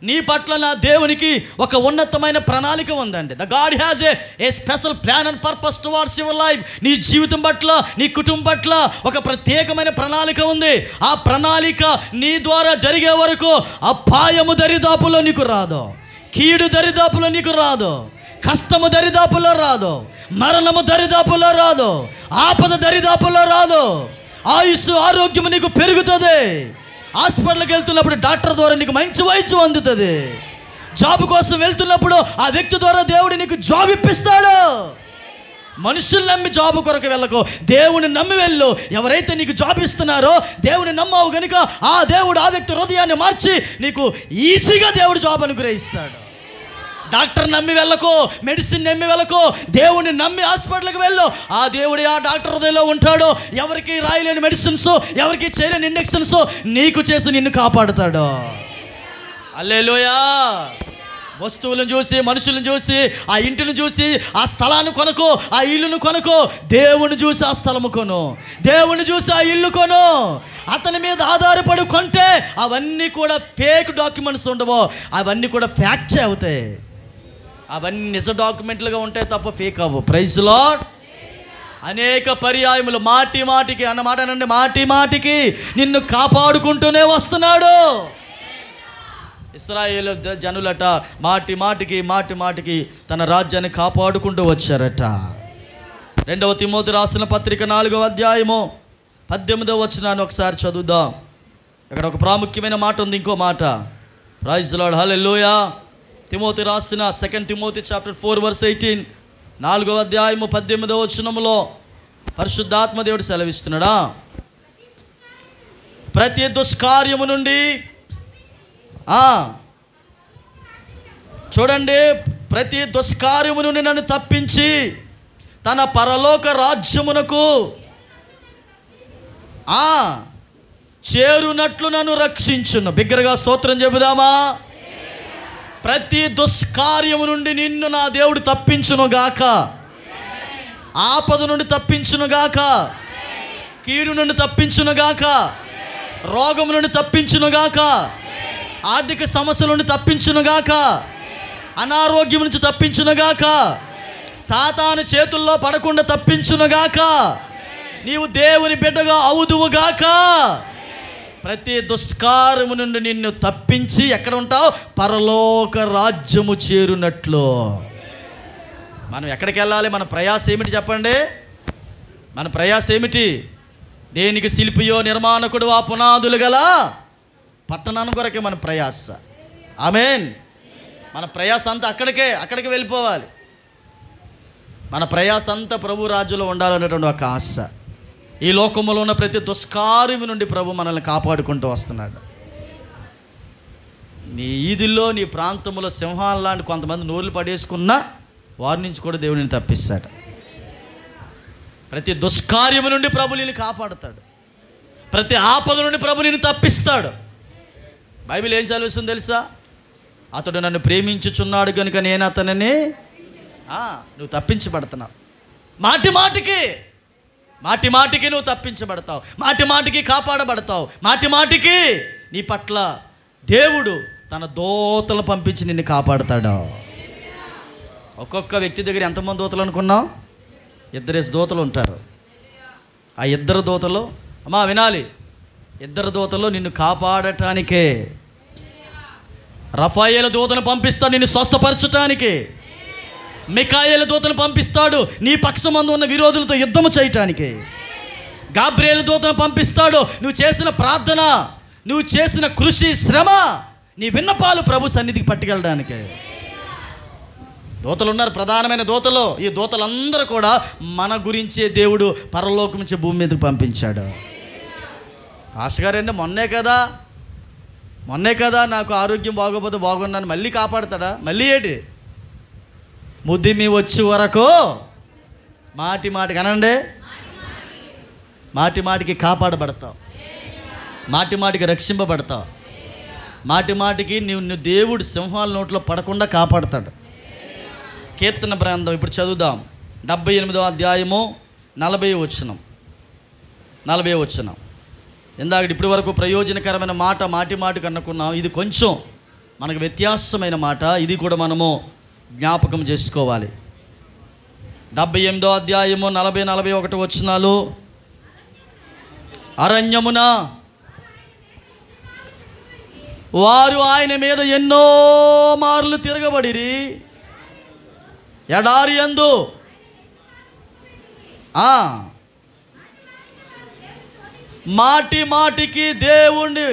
నీ పట్ల నా దేవునికి ఒక ఉన్నతమైన ప్రణాళిక ఉందండి. The God has a special plan and purpose towards your life. నీ జీవితం పట్ల, నీ కుటుంబం పట్ల ఒక ప్రత్యేకమైన ప్రణాళిక ఉంది. ఆ ప్రణాళిక నీ ద్వారా జరిగే వరకు అపాయము దరిదాపులో నీకు రాదు, కీడు దరిదాపులో నీకు రాదు, కష్టము దరిదాపులో రాదు, మరణము దరిదాపులో రాదు, ఆపద దరిదాపులో రాదు. ఆయుస్సు ఆరోగ్యము నీకు పెరుగుతుంది. హాస్పిటల్కి వెళ్తున్నప్పుడు డాక్టర్ ద్వారా నీకు మంచి వైద్యం అందుతుంది. జాబ్ కోసం వెళ్తున్నప్పుడు ఆ వ్యక్తి ద్వారా దేవుడు నీకు జాబ్ ఇప్పిస్తాడు. మనుషులు నమ్మి జాబ్ కొరకు వెళ్ళకు, దేవుని నమ్మి వెళ్ళు. ఎవరైతే నీకు జాబ్ ఇస్తున్నారో దేవుని నమ్మావు కనుక ఆ దేవుడు ఆ వ్యక్తి హృదయాన్ని మార్చి నీకు ఈజీగా దేవుడు జాబ్ అనుగ్రహిస్తాడు. డాక్టర్ నమ్మి వెళ్ళకు, మెడిసిన్ నమ్మి వెళ్ళకు, దేవుని నమ్మి హాస్పిటల్కి వెళ్ళు. ఆ దేవుడు ఆ డాక్టర్ హృదయంలో ఉంటాడు. ఎవరికి రాయలేని మెడిసిన్స్, ఎవరికి చేయలేని ఇంజెక్షన్స్ నీకు చేసి నిన్ను కాపాడుతాడు. హల్లెలూయా. వస్తువులను చూసి, మనుషులను చూసి, ఆ ఇంటిని చూసి, ఆ స్థలాన్ని కొనుక్కో, ఆ ఇల్లును కొనుక్కో. దేవుని చూసి ఆ స్థలము కొను, దేవుని చూసి ఆ ఇల్లు కొను. అతని మీద ఆధారపడి కొంటే అవన్నీ కూడా ఫేక్ డాక్యుమెంట్స్ ఉండవు, అవన్నీ కూడా ఫ్యాక్చే అవుతాయి. అవన్నీ నిజ డాక్యుమెంట్లుగా ఉంటాయి తప్ప ఫేక్ అవ్వవు. Praise lord. అనేక పర్యాయములు మాటి మాటికి అన్నమాట అనండి, మాటి మాటికి నిన్ను కాపాడుకుంటూనే వస్తున్నాడు. ఇశ్రాయేలు జనులట మాటి మాటికి తన రాజ్యాన్ని కాపాడుకుంటూ వచ్చారట. 2వ తిమోతి రాసిన పత్రిక 4వ అధ్యాయము 18వ వచనాన్ని ఒకసారి చదువుదాం. ఇక్కడ ఒక ప్రాముఖ్యమైన మాట ఉంది, ఇంకో మాట. Praise lord. హల్లెలూయా. తిమోతి రాసిన 2 తిమోతి చాప్టర్ 4 వర్స్ 18, 4వ అధ్యాయము 18వ వచనములో పరిశుద్ధాత్మ దేవుడు సెలవిస్తున్నాడా, ప్రతి దుష్కార్యము నుండి చూడండి, ప్రతి దుష్కార్యము నుండి నన్ను తప్పించి తన పరలోక రాజ్యమునకు చేరునట్లు నన్ను రక్షించును. బిగ్గరగా స్తోత్రం చెబుదామా. ప్రతి దుష్కార్యము నుండి నిన్ను నా దేవుడు తప్పించునుగాక, ఆపద నుండి తప్పించునుగాక, కీడు నుండి తప్పించునుగాక, రోగము నుండి తప్పించునుగాక, ఆర్థిక సమస్యల నుండి తప్పించునుగాక, అనారోగ్యం నుంచి తప్పించునుగాక, సాతాను చేతుల్లో పడకుండా తప్పించునుగాక, నీవు దేవుని బిడ్డగా అవుదువుగాక. ప్రతి దుష్కారము నుండి నిన్ను తప్పించి ఎక్కడ ఉంటావు? పరలోక రాజ్యము చేరునట్లు. మనం ఎక్కడికి వెళ్ళాలి? మన ప్రయాస ఏమిటి చెప్పండి? మన ప్రయాస ఏమిటి? దేనికి శిల్పియో నిర్మాణకుడు ఆ పునాదులు గల పట్టణాన్ని కొరకే మన ప్రయాస. ఆమేన్. మన ప్రయాస అంతా అక్కడికి వెళ్ళిపోవాలి. మన ప్రయాస అంతా ప్రభు రాజ్యంలో ఉండాలనేటువంటి ఒక ఆశ. ఈ లోకంలో ఉన్న ప్రతి దుష్కార్యము నుండి ప్రభు మనల్ని కాపాడుకుంటూ వస్తున్నాడు. నీ ఈదుల్లో, నీ ప్రాంతంలో సింహాల లాంటి కొంతమంది నోరులు పడేసుకున్నా వారి నుంచి కూడా దేవుడిని తప్పిస్తాడు. ప్రతి దుష్కార్యము నుండి ప్రభు నిన్ను కాపాడుతాడు. ప్రతి ఆపద నుండి ప్రభు నిన్ను తప్పిస్తాడు. బైబిల్ ఏం చదివిస్తుంది తెలుసా? అతడు నన్ను ప్రేమించుచున్నాడు కనుక నేను అతనిని నువ్వు తప్పించబడుతున్నావు. మాటి మాటికి నువ్వు తప్పించబడతావు, మాటి మాటికి కాపాడబడతావు, మాటి మాటికి నీ పట్ల దేవుడు తన దూతలను పంపించి నిన్ను కాపాడుతాడు. ఒక్కొక్క వ్యక్తి దగ్గర ఎంతమంది దూతలు అనుకున్నావు? 2 దూతలు ఉంటారు. ఆ 2 దూతలు అమ్మా వినాలి, 2 దూతలు నిన్ను కాపాడటానికే. రఫాయేలు దూతను పంపిస్తాడు నిన్ను స్వస్థపరచటానికి. మికాయేలు దూతను పంపిస్తాడు నీ పక్షమందు ఉన్న విరోధులతో యుద్ధము చేయటానికి. గాబ్రియేలు దూతను పంపిస్తాడు నువ్వు చేసిన ప్రార్థన, నువ్వు చేసిన కృషి, శ్రమ, నీ విన్నపాలు ప్రభు సన్నిధికి పట్టుకెళ్ళడానికి. దూతలు ఉన్నారు, ప్రధానమైన దూతలు. ఈ దూతలందరూ కూడా మన గురించే దేవుడు పరలోకం నుంచి భూమి మీదకి పంపించాడు. ఆశగారండి మొన్నే కదా నాకు ఆరోగ్యం బాగోపోతే బాగున్నాను, మళ్ళీ కాపాడుతాడా? మళ్ళీ ఏంటి? ముద్దిమి వచ్చే వరకు మాటికి అనండి, మాటికి కాపాడబడతావు, మాటికి రక్షింపబడతావు, మాటికి నువ్వు దేవుడు సింహాల నోట్లో పడకుండా కాపాడుతాడు. కీర్తన గ్రంథం ఇప్పుడు చదువుదాం. 78వ అధ్యాయము 40వ వచనం. ఇందాక ఇప్పటి వరకు ప్రయోజనకరమైన మాట మాటికి అనుకున్నాం. ఇది కొంచెం మనకు వ్యత్యాసమైన మాట. ఇది కూడా మనము జ్ఞాపకం చేసుకోవాలి. 78వ అధ్యాయము 40-41 వచనాలు. అరణ్యమున వారు ఆయన మీద ఎన్నో మార్లు తిరగబడిరి, ఎడారి యందు మాటికి దేవుణ్ణి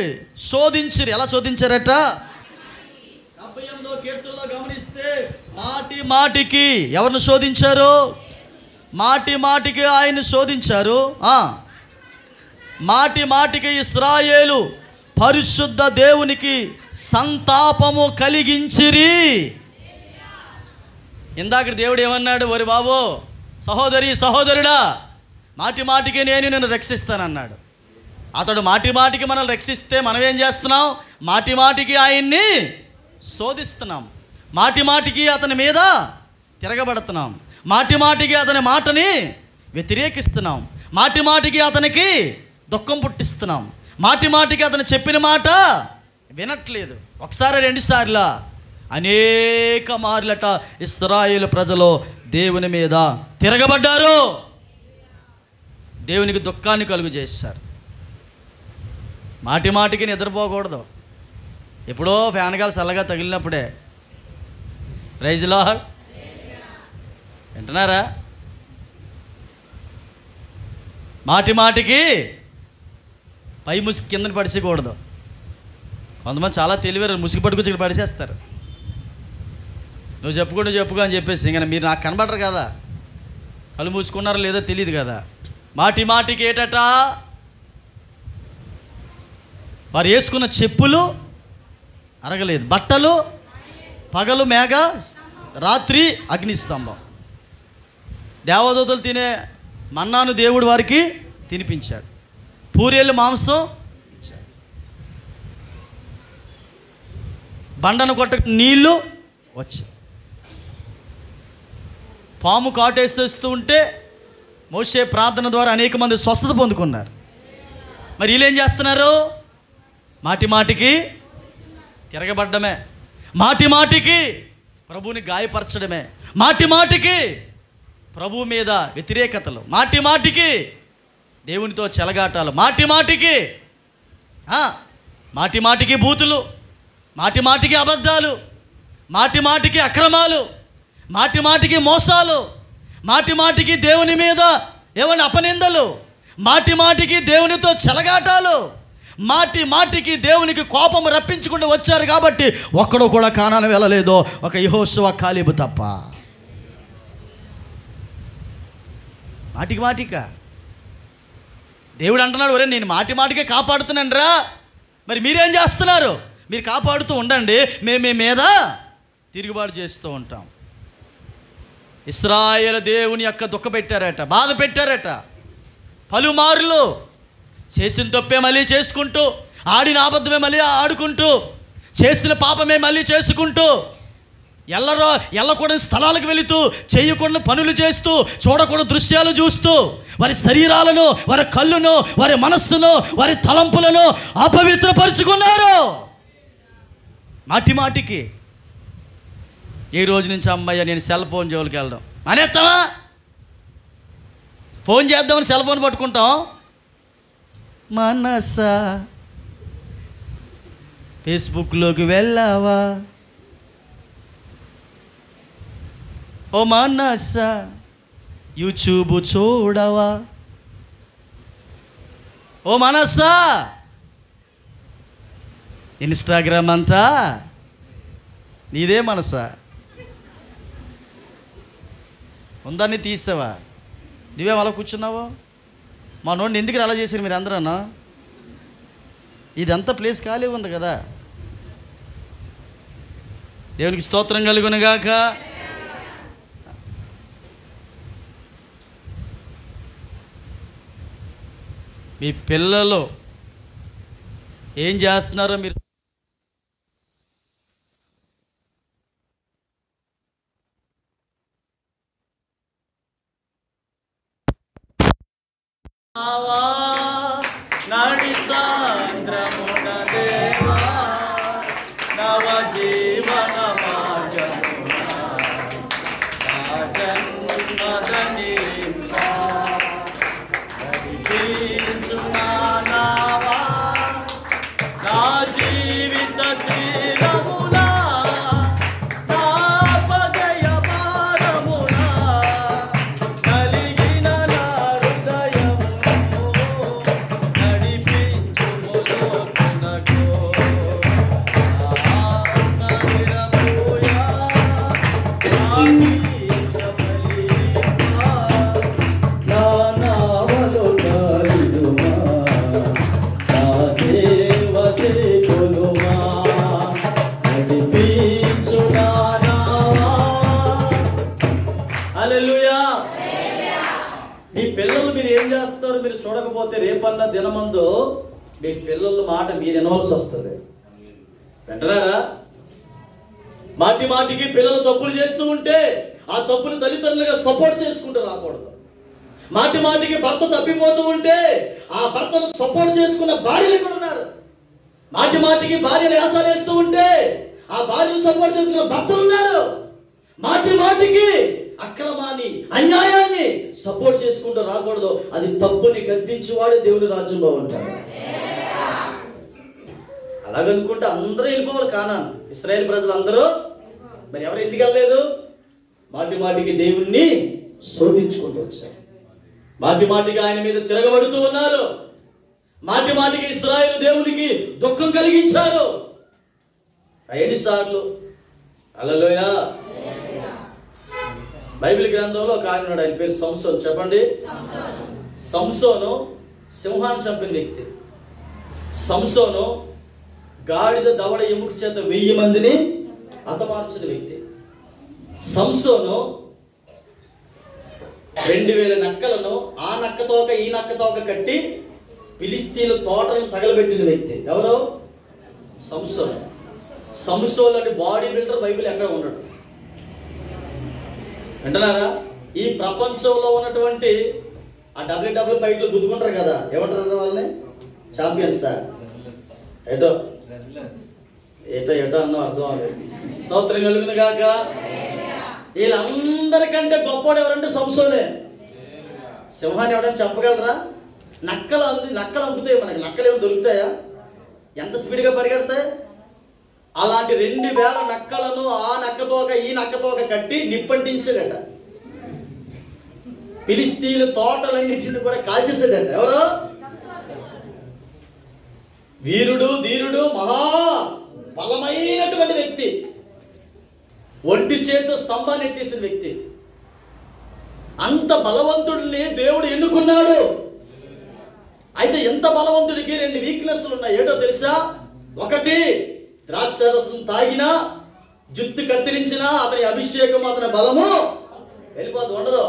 శోధించిరి. ఎలా శోధించారట? 78వ మాటి మాటికి ఎవరిని శోధించారు? మాటి మాటికి ఆయన శోధించారు. మాటి మాటికి ఇశ్రాయేలు పరిశుద్ధ దేవునికి సంతాపము కలిగించిరి. ఇందాక దేవుడు ఏమన్నాడు? ఒరి బాబు, సహోదరి సహోదరుడా, మాటి మాటికి నేను నిన్ను రక్షిస్తానన్నాడు. అతడు మాటి మాటికి మనల్ని రక్షిస్తే మనం ఏం చేస్తున్నాం? మాటి మాటికి ఆయన్ని శోధిస్తున్నాం. మాటి మాటికి అతని మీద తిరగబడుతున్నాం. మాటి మాటికి అతని మాటని వ్యతిరేకిస్తున్నాం. మాటి మాటికి అతనికి దుఃఖం పుట్టిస్తున్నాం. మాటి మాటికి అతను చెప్పిన మాట వినట్లేదు. ఒకసారి రెండుసార్లా అనేక మార్లట ఇశ్రాయేలు ప్రజలు దేవుని మీద తిరగబడ్డారు. దేవునికి దుఃఖాన్ని కలుగు చేశారు. మాటి మాటికి నిద్రపోకూడదు. ఎప్పుడో ఫ్యాన్ గాలి చల్లగా తగిలినప్పుడే. Praise lord. వింటున్నారా? మాటి మాటికి పై ముసుగు కిందని పడిచేయకూడదు. కొంతమంది చాలా తెలివారు, ముసుగు పట్టుకొచ్చి ఇక్కడ పడిచేస్తారు. నువ్వు చెప్పుకో అని చెప్పేసి ఇంకా మీరు నాకు కనబడరు కదా, కళ్ళు మూసుకున్నారో లేదో తెలియదు కదా. మాటి మాటికి ఏటట? వారు వేసుకున్న చెప్పులు అరగలేదు, బట్టలు పగలు మేఘ, రాత్రి అగ్నిస్తంభం. దేవదూతలు తినే మన్నాను దేవుడు వారికి తినిపించాడు. పూరేళ్ళు మాంసం ఇచ్చాడు. బండను కొట్ట నీళ్లు వచ్చాయి. పాము కాటేసేస్తూ ఉంటే మోషే ప్రార్థన ద్వారా అనేక మంది స్వస్థత పొందుకున్నారు. మరి వీళ్ళు ఏం చేస్తున్నారు? మాటి మాటికి తిరగబడ్డమే, మాటి మాటికి ప్రభువుని గాయపరచడమే, మాటి మాటికి ప్రభువు మీద వ్యతిరేకతలు, మాటి మాటికి దేవునితో చెలగాటాలు, మాటి మాటికి మాటి మాటికి బూతులు, మాటి మాటికి అబద్ధాలు, మాటి మాటికి అక్రమాలు, మాటి మాటికి మోసాలు, మాటి మాటికి దేవుని మీద ఏమని అపనిందలు, మాటి మాటికి దేవునితో చెలగాటాలు, మాటి మాటికి దేవునికి కోపం రప్పించుకుంటూ వచ్చారు. కాబట్టి ఒక్కడు కూడా కానాను వెళ్ళలేదు, ఒక యెహోషువ కాలేబు తప్ప. మాటికి మాటిక దేవుడు అంటున్నాడు, ఒరే నేను మాటి మాటికే కాపాడుతున్నాను రా, మరి మీరేం చేస్తున్నారు? మీరు కాపాడుతూ ఉండండి, మేము మీ మీద తిరుగుబాటు చేస్తూ ఉంటాం. ఇశ్రాయేలు దేవుని యొక్క దుఃఖ పెట్టారట, బాధ పెట్టారట. పలుమార్లు చేసిన తప్పే మళ్ళీ చేసుకుంటూ, ఆడిన అబద్ధమే మళ్ళీ ఆడుకుంటూ, చేసిన పాపమే మళ్ళీ చేసుకుంటూ, ఎల్లకూడని స్థలాలకు వెళుతూ, చేయకూడని పనులు చేస్తూ, చూడకూడని దృశ్యాలు చూస్తూ, వారి శరీరాలను, వారి కళ్ళును, వారి మనస్సును, వారి తలంపులను అపవిత్రపరుచుకున్నారు. మాటి మాటికి ఈ రోజు నుంచి అమ్మాయ్య నేను సెల్ ఫోన్ జోలికి వెళ్ళడం అనేస్తావా? ఫోన్ చేద్దామని సెల్ ఫోన్ పట్టుకుంటాం. మనసా ఫేస్బుక్లోకి వెళ్ళావా? ఓ మనసా యూట్యూబ్ చూడవా? ఓ మనసా ఇన్స్టాగ్రామ్ అంతా నీదే మనసా? ఉందాన్ని తీసావా? నువ్వేం అలా కూర్చున్నావో? మా నోడిని ఎందుకు అలా చేశారు మీరు అందరన్నా? ఇదంతా ప్లేస్ ఖాళీ ఉంది కదా. దేవునికి స్తోత్రం కలుగునుగాక. మీ పిల్లలు ఏం చేస్తున్నారో మీరు నడి సాంద్రమున దేవా నవ జీవన మార్గమున రాజన్మదని నడిపించునావా నా జీవిత తీరమున Oh లేకపోతే రేపన్న దినమందు మీ పిల్లల మాట మీరు వినవలసి వస్తుంది. వింటున్నారా? మాటి మాటికి పిల్లలు తప్పులు చేస్తూ ఉంటే ఆ తప్పులు తల్లిదండ్రులుగా సపోర్ట్ చేసుకుంటూ రాకూడదు. మాటి మాటికి భర్త తప్పిపోతూ ఉంటే ఆ భర్తను సపోర్ట్ చేసుకున్న భార్యలు కూడా ఉన్నారు. మాటి మాటికి భార్యను యాసాలు వేస్తూ ఉంటే ఆ భార్యను సపోర్ట్ చేసుకున్న భర్తలు ఉన్నారు. మాటి మాటికి అక్రమాన్ని అన్యాయాన్ని సపోర్ట్ చేసుకుంటూ రాకూడదు. అది తప్పుని గద్దించేవాడు దేవుని రాజ్యంలో ఉంటాడు. అలాగనుకుంటే అందరూ వెళ్ళిపోవాలి కానాను. ఇశ్రాయేలు ప్రజలందరూ మరి ఎవరు ఎందుకు వెళ్ళలేదు? మాటి మాటికి దేవుణ్ణి శోధించుకుంటూ వచ్చారు. మాటి మాటికి ఆయన మీద తిరగబడుతూ ఉన్నారు. మాటి మాటికి ఇశ్రాయేలు దేవునికి దుఃఖం కలిగించారు. 5 సార్లు. హల్లెలూయా. బైబిల్ గ్రంథంలో ఒక ఆయన ఉన్నాడు, ఆయన పేరు సంసోను. చెప్పండి. సంసోను సింహాన్ని చంపిన వ్యక్తి. సంసోను గాడిద దవడ ఎముక చేత 1000 మందిని హతమార్చిన వ్యక్తి. సంసోను 2000 నక్కలను ఆ నక్కతోక ఈ నక్కతోక కట్టి ఫిలిస్తీన్ల తోటలను తగలబెట్టిన వ్యక్తి. ఎవరు? సంసోను. సంసోను అంటే బాడీ బిల్డర్ బైబిల్ ఎక్కడ ఉండడు. వింటున్నారా? ఈ ప్రపంచంలో ఉన్నటువంటి ఆ WWE ఫైట్లు గుద్దుకుంటారు కదా, ఏమంటారు వాళ్ళని? Champions sir. ఏటో ఏటో ఏటో అన్నో అర్థం అవ్వలేదు. స్తోత్రం కలుగును గాక. వీళ్ళందరికంటే గొప్పవాడు ఎవరంటే సంసోనే. సింహాన్ని ఎవరైనా చెప్పగలరా? నక్కలు అమ్ముతాయి మనకి. నక్కలు ఏమైనా దొరుకుతాయా? ఎంత స్పీడ్గా పరిగెడతాయి? అలాంటి 2000 నక్కలను ఆ నక్కతోక ఈ నక్కతోక కట్టి నిప్పంటించాడట. ఫిలిస్తీన్ల తోటలన్నింటిని కూడా కాల్చేసాడట. ఎవరు? వీరుడు, ధీరుడు, మహా బలమైనటువంటి వ్యక్తి. ఒంటి చేతితో స్తంభాన్ని ఎత్తేసిన వ్యక్తి. అంత బలవంతుడిని దేవుడు ఎన్నుకున్నాడు. అయితే ఎంత బలవంతుడికి 2 వీక్నెస్లు ఉన్నాయి. ఏంటో తెలుసా? ఒకటి, ద్రాక్ష రసం తాగినా, జుట్టు కత్తిరించినా అతని అభిషేకం, అతని బలము వెళ్ళిపోదు, ఉండదు.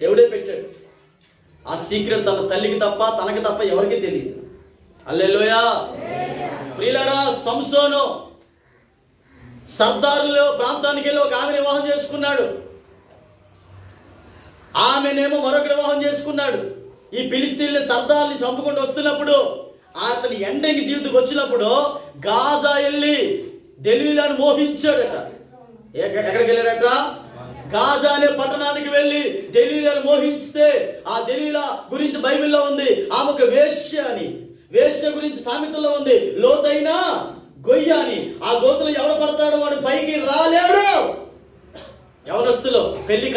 దేవుడే పెట్టాడు. ఆ సీక్రెట్ తన తల్లికి తప్ప తనకి తప్ప ఎవరికి తెలియదు. హల్లెలూయా. ప్రియులారా, సంసోను సర్దారులో ప్రాంతానికి వెళ్ళి ఒక ఆమెను వివాహం చేసుకున్నాడు. ఆమెనేమో మరొక వివాహం చేసుకున్నాడు. ఈ ఫిలిస్తీన్ల సర్దార్ని చంపుకుంటూ వస్తున్నప్పుడు అతని ఎండంగి జీవితంకి వచ్చినప్పుడు గాజా వెళ్ళి దెలీలాను మోహించాడట. ఎక్కడికి వెళ్ళాడట? గాజా అనే పట్టణానికి వెళ్ళి దెలీలాను మోహించితే ఆ దెలీలా గురించి బైబిల్లో ఉంది. ఆమె ఒక వేశ్య అని. వేశ్య గురించి సామెతల్లో ఉంది, లోతైన గొయ్య అని. ఆ గోతులో ఎవడు పడతాడో వాడు పైకి రాలేడు. యవనస్తులు, పెళ్లి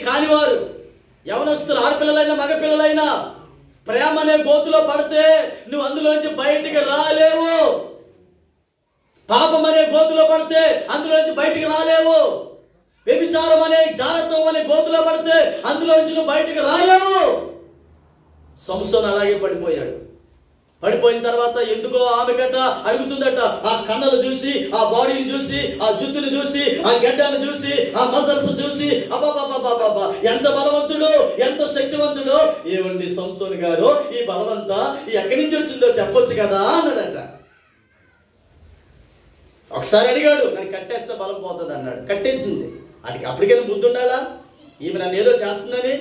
కానివారు యవనస్తులు, ఆడపిల్లలైనా మగపిల్లలైనా ప్రేమ అనే గోతులో పడితే నువ్వు అందులోంచి బయటికి రాలేవు. పాపం అనే గోతులో పడితే అందులోంచి బయటికి రాలేవు. వ్యభిచారం అనే జారత్వం అనే గోతులో పడితే అందులోంచి నువ్వు బయటికి రాలేవు. సంసోను అలాగే పడిపోయాడు. పడిపోయిన తర్వాత ఎందుకో ఆమె గట్ట అడుగుతుందట. ఆ కన్నలు చూసి, ఆ బాడీని చూసి, ఆ జుత్తుని చూసి, ఆ గడ్డను చూసి, ఆ మసల్స్ చూసి, అబ్బాబాబాబాబా ఎంత బలవంతుడు, ఎంత శక్తివంతుడు. ఏమండి సంసోను గారు, ఈ బలవంతా ఎక్కడి నుంచి వచ్చిందో చెప్పొచ్చు కదా అన్నదట. ఒకసారి అడిగాడు, నన్ను కట్టేస్తే బలం పోతుంది అన్నాడు. కట్టేసింది. అప్పటికైనా బుద్ధి ఉండాలా? ఈమె నన్ను ఏదో చేస్తుందని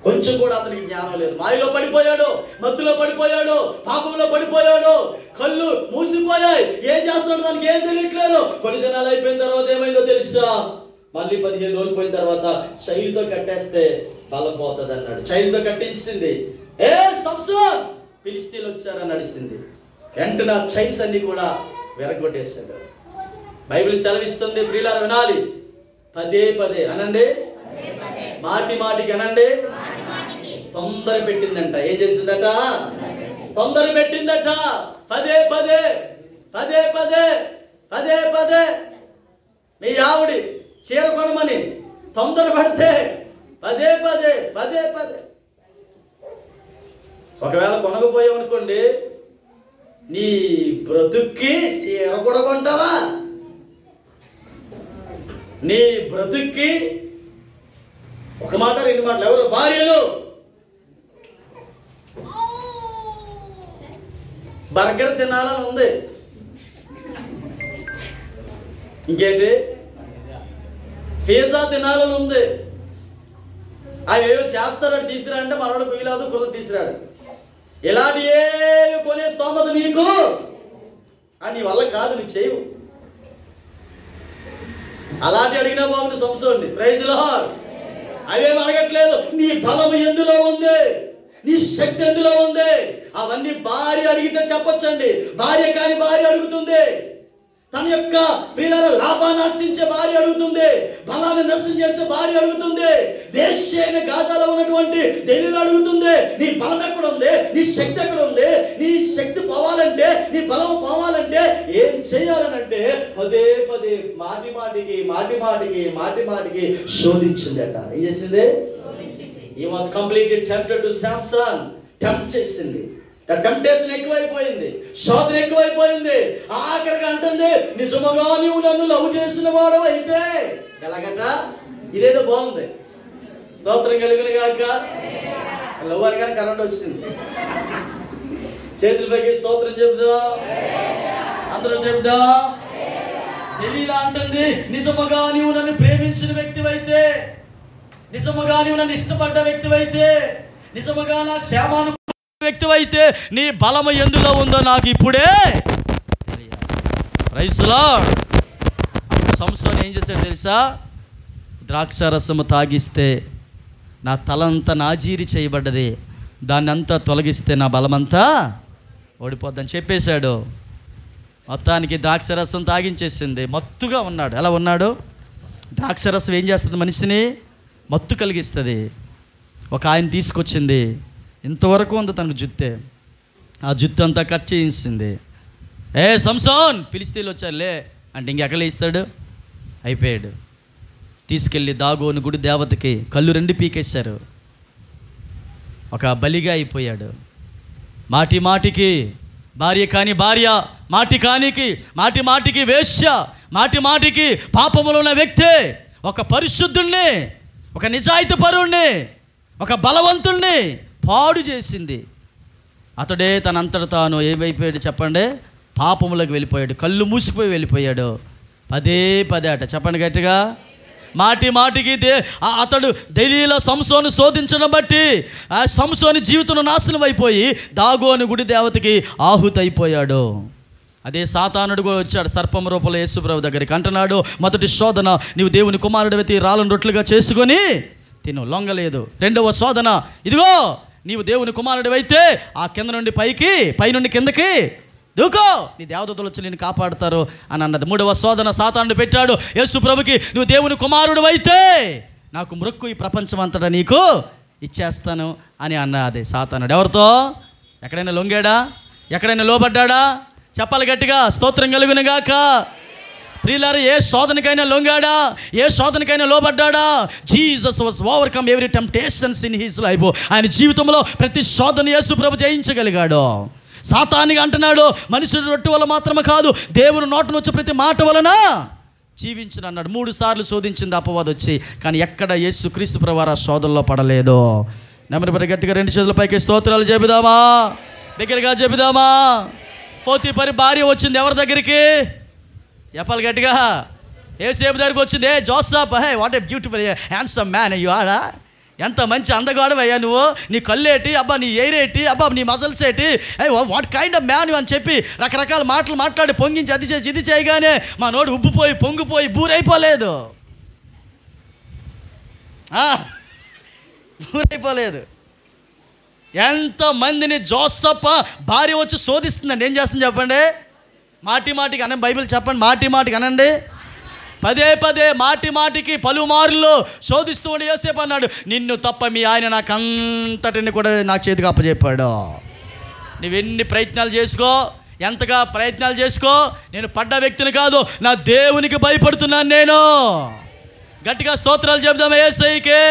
కొంచెం కూడా అతనికి జ్ఞానం లేదు. మాయలో పడిపోయాడు, మత్తులో పడిపోయాడు, పాపంలో పడిపోయాడు, కళ్ళు మూసిపోయాయి. ఏం చేస్తున్నాడు దానికి ఏం తెలియట్లేదు. కొన్ని దినాలు అయిపోయిన తర్వాత ఏమైందో తెలుసా? మళ్ళీ 15 రోజులు పోయిన తర్వాత చైల్తో కట్టేస్తే బలం పోతుంది అన్నాడు. చైల్తో కట్టించింది. ఏ సంసోన్, ఫిలిస్తీన్లు వచ్చారని నడిచింది. వెంటనే ఆ చైన్స్ అన్ని కూడా విరగొట్టేశాడు. బైబిల్ సెలవిస్తుంది, ప్రియులారా వినాలి. పదే అనండి, మాటికి అనండి. తొందర పెట్టిందంట. ఏం చేసిందట? తొందర పెట్టిందట. పదే మీ ఆవిడి చీర కొనమని తొందర పడితే పదే ఒకవేళ కొనకపోయావనుకోండి, నీ బ్రతుక్కి చీర కూడా కొంటావా? నీ బ్రతుక్కి ఒక మాట 2 మాటలు. ఎవరు భార్యలు? బర్గర్ తినాలని ఉంది, ఇంకేంటి పిజ్జా తినాలని ఉంది. అవి ఏవో చేస్తారని తీసుకురా అంటే మనోడు కుయ్యలేదు, కుదర తీసుకురాడు. ఇలాంటి ఏవి కొనే స్తోమత నీకు అని వల్ల కాదు, నువ్వు చేయవు. అలాంటి అడిగినా బాగుంది సంసోన్ని. Praise lord. అవేమి అడగట్లేదు, నీ బలం ఎందులో ఉంది, నీ శక్తి ఎందులో ఉంది. అవన్నీ భార్య అడిగితే చెప్పొచ్చండి. భార్య కాని భార్య అడుగుతుంది, తన యొక్క ప్రియుల లాభాన్ని ఆశించే భార్య అడుగుతుంది, బలాన్ని నష్టం చేసే భార్య అడుగుతుంది, వేశ్య అయిన గాజాలో ఉన్నటువంటి దెలీలు అడుగుతుంది, నీ బలం ఎక్కడ ఉంది, నీ శక్తి ఎక్కడ ఉంది, నీ శక్తి పోవాలంటే, నీ బలం పోవాలంటే ఏం చేయాలనంటే పదే పదే మాటి మాటికి శోధించిందట. ఏం చేసింది? He was completely tempted to Samson. Tempt చేసింది. టెంప్టేషన్ ఎక్కువైపోయింది, శోధన ఎక్కువైపోయింది. ఆఖరిగా అంటుంది, నిజముగా నీవు నన్ను లవ్ చేసిన వాడు అయితే. ఎలాగట? ఇదేదో బాగుంది. స్తోత్రం కలుగును గాక. లవ్ అనగానే కరెంట్ వచ్చింది. చేతుల పైకి స్తోత్రం చెబుదా, అందరూ చెబుదా. దెలీలా అంటుంది, నిజముగా నీవు నన్ను ప్రేమించిన వ్యక్తివైతే, నిజముగా నీవు నన్ను ఇష్టపడ్డ వ్యక్తివైతే, నిజముగా నాకు క్షేమాను వ్యక్తివైతే నీ బలము ఎందులో ఉందో నాకు ఇప్పుడే ప్రైజ్ లార్డ్. సంసోను ఏం చేశాడు తెలుసా? ద్రాక్షారసము తాగిస్తే నా తలంతా నాజీరి చేయబడ్డది, దాన్ని అంతా తొలగిస్తే నా బలమంతా ఓడిపోద్దని చెప్పేశాడు. మొత్తానికి ద్రాక్షరసం తాగించేసింది. మత్తుగా ఉన్నాడు. ఎలా ఉన్నాడు? ద్రాక్షరసం ఏం చేస్తుంది? మనిషిని మత్తు కలిగిస్తుంది. ఒక ఆయన తీసుకొచ్చింది, ఇంతవరకు ఉంది తనకు జుత్తే, ఆ జుత్తు అంతా కట్ చేయించింది. ఏ సంసోన్, ఫిలిష్తీయులు వచ్చారులే అంటే ఇంకెక్కడ ఇస్తాడు, అయిపోయాడు. తీసుకెళ్ళి దాగోను గుడి దేవతకి కళ్ళు రెండు పీకేశారు. ఒక బలిగా అయిపోయాడు. మాటి మాటికి భార్య కాని భార్య, మాటి మాటికి వేశ్య, మాటి మాటికి పాపములో ఉన్న వ్యక్తి ఒక పరిశుద్ధుణ్ణి, ఒక నిజాయితీ పరుణ్ణి, ఒక బలవంతుణ్ణి పాడు చేసింది. అతడే తనంతట తాను ఏమైపోయాడు చెప్పండి? పాపములకు వెళ్ళిపోయాడు. కళ్ళు మూసిపోయి వెళ్ళిపోయాడు. పదే అట చెప్పండి గట్టిగా. మాటికి అతడు దెలీలా సంసోను శోధించడం బట్టి ఆ సంసోని జీవితం నాశనం అయిపోయి దాగోను గుడి దేవతకి ఆహుతి అయిపోయాడు. అదే సాతానుడు కూడా వచ్చాడు సర్పం రూపంలో యేసుప్రభు దగ్గరికి. అంటున్నాడు, మొదటి శోధన, నీవు దేవుని కుమారుడివైతే రాళ్ళను రొట్టెలుగా చేసుకొని తిను, లొంగలేదు. రెండవ శోధన, ఇదిగో నీవు దేవుని కుమారుడివైతే ఆ కింద నుండి పైకి, పైనుండి కిందకి దూకో, నీ దేవదూతలు వచ్చి నేను కాపాడుతారు అని అన్నది. మూడవ శోధన సాతానుడు పెట్టాడు యేసు ప్రభుకి, నువ్వు దేవుని కుమారుడివైతే నాకు మ్రొక్కు, ఈ ప్రపంచం అంతటా నీకు ఇచ్చేస్తాను అని అన్నది సాతానుడు. ఎవరితో? ఎక్కడైనా లొంగాడా? ఎక్కడైనా లోబడ్డా? చెప్పాలి గట్టిగా, స్తోత్రం కలుగును గాక. ప్రియులారా, ఏ శోధనకైనా లొంగాడా? ఏ శోధనకైనా లోబడ్డా? Jesus was overcome every temptations in his life. ఆయన జీవితంలో ప్రతి శోధన యేసు ప్రభు జయించగలిగాడు. సాతానికి అంటున్నాడు, మనుషుడి రొట్టె వల్ల మాత్రమే కాదు, దేవుని నోట నుంచి ప్రతి మాట వలన జీవించిన అన్నాడు. 3 సార్లు శోధించింది అపవాది వచ్చి, కానీ ఎక్కడ యేసు క్రీస్తు ప్రభువారు ఆ శోధనలో పడలేదు. నెమ్మది గట్టిగా 2 చేతుల పైకి స్తోత్రాలు చెబుదామా, దగ్గరగా చెబుదామా. పోతీఫరు భార్య వచ్చింది ఎవరి దగ్గరికి? చెప్పాలి గట్టిగా. యేసేపు దగ్గరికి వచ్చింది. ఏ Joseph, hey what a beautiful handsome man you are, ఎంత మంచి అందగాడవయ్యా నువ్వు, నీ కళ్ళేటి, అబ్బా నీ ఎయిరేటి, అబ్బా నీ మజల్స్ ఏంటి, వాట్ కైండ్ ఆఫ్ మ్యాన్ అని చెప్పి రకరకాల మాటలు మాట్లాడి పొంగించి అది చేసి ఇది చేయగానే మా నోడు ఉబ్బిపోయి పొంగిపోయి బూరైపోలేదు. బూరైపోలేదు. ఎంతమందిని జోసఫ్ భార్య వచ్చి శోధిస్తుందండి. ఏం చేస్తుంది చెప్పండి? మాటికి అనండి. బైబిల్ చెప్పండి, మాటికి అనండి. పదే మాటికి పలుమార్లు శోధిస్తూ ఉండి యోసేపు అన్నాడు, నిన్ను తప్ప మీ ఆయన నాకు అంతటిని కూడా నాకు చేతికి అప్పచెప్పాడు. నువ్వెన్ని ప్రయత్నాలు చేసుకో, ఎంతగా ప్రయత్నాలు చేసుకో, నేను పడ్డ వ్యక్తిని కాదు, నా దేవునికి భయపడుతున్నాను నేను. గట్టిగా స్తోత్రాలు చెబుదామా యేసయ్యకి.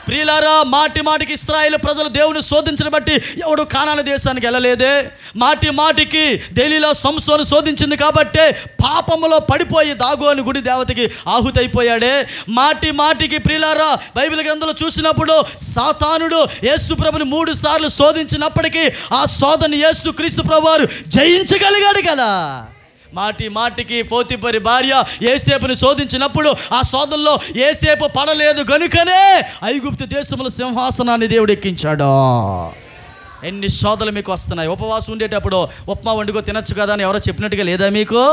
ప్రియులారా, మాటి మాటికి ఇశ్రాయేలు ప్రజలు దేవుని శోధించని బట్టి ఎవడు కానాను దేశానికి వెళ్ళలేదే. మాటి మాటికి ఢిల్లీలో సంసోను శోధించింది కాబట్టే పాపములో పడిపోయి దాగోని గుడి దేవతకి ఆహుతైపోయాడే. మాటి మాటికి ప్రియులారా, బైబిల్ గ్రంథంలో చూసినప్పుడు సాతానుడు యేసు ప్రభుని 3 సార్లు శోధించినప్పటికీ ఆ శోధన యేసు క్రీస్తు ప్రభువారు జయించగలిగాడు కదా. మాటి మాటికి పోతిఫరు భార్య యోసేపుని శోధించినప్పుడు ఆ శోధనలో యోసేపు పడలేదు గనుకనే ఐగుప్తు దేశంలో సింహాసనాన్ని దేవుడు ఎక్కించాడు. ఎన్ని శోధనలు మీకు వస్తున్నాయి. ఉపవాసం ఉండేటప్పుడు ఉప్మా వండుకో తినచ్చు కదా అని ఎవరో చెప్పినట్టుగా లేదా మీకు?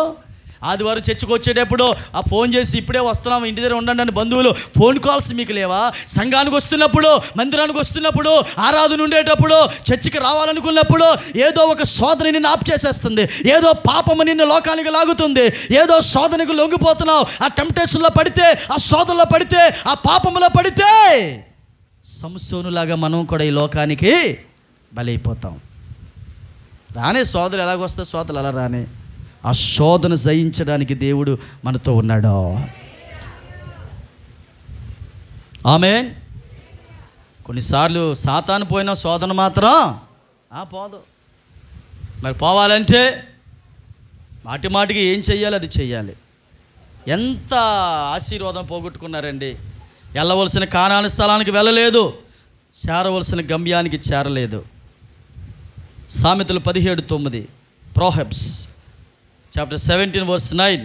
ఆదివారం చర్చికి వచ్చేటప్పుడు ఆ ఫోన్ చేసి ఇప్పుడే వస్తున్నాం ఇంటి దగ్గర ఉండండి అని బంధువులు ఫోన్ కాల్స్ మీకు లేవా? సంఘానికి వస్తున్నప్పుడు, మందిరానికి వస్తున్నప్పుడు, ఆరాధన ఉండేటప్పుడు, చర్చికి రావాలనుకున్నప్పుడు ఏదో ఒక శోధన నిన్ను ఆప్ చేసేస్తుంది. ఏదో పాపము నిన్ను లోకానికి లాగుతుంది. ఏదో శోధనకు లొంగిపోతున్నావు. ఆ టెంప్టేషన్లో పడితే, ఆ శోధనలో పడితే, ఆ పాపములో పడితే సంసోనులాగా మనం కూడా ఈ లోకానికి బలైపోతాం. రానే శోధనలు ఎలాగొస్తాయి? శోధనలు అలా రానే. ఆ శోధన జయించడానికి దేవుడు మనతో ఉన్నాడు. ఆమేన్. కొన్నిసార్లు సాతాను పోయిన శోధన మాత్రం పోదు. మరి పోవాలంటే మాటి మాటికి ఏం చెయ్యాలి అది చెయ్యాలి. ఎంత ఆశీర్వాదం పోగొట్టుకున్నారండి. వెళ్ళవలసిన కానాను స్థలానికి వెళ్ళలేదు, చేరవలసిన గమ్యానికి చేరలేదు. సామెతలు 17:9, ప్రోహెబ్స్ చాప్టర్ 17:9,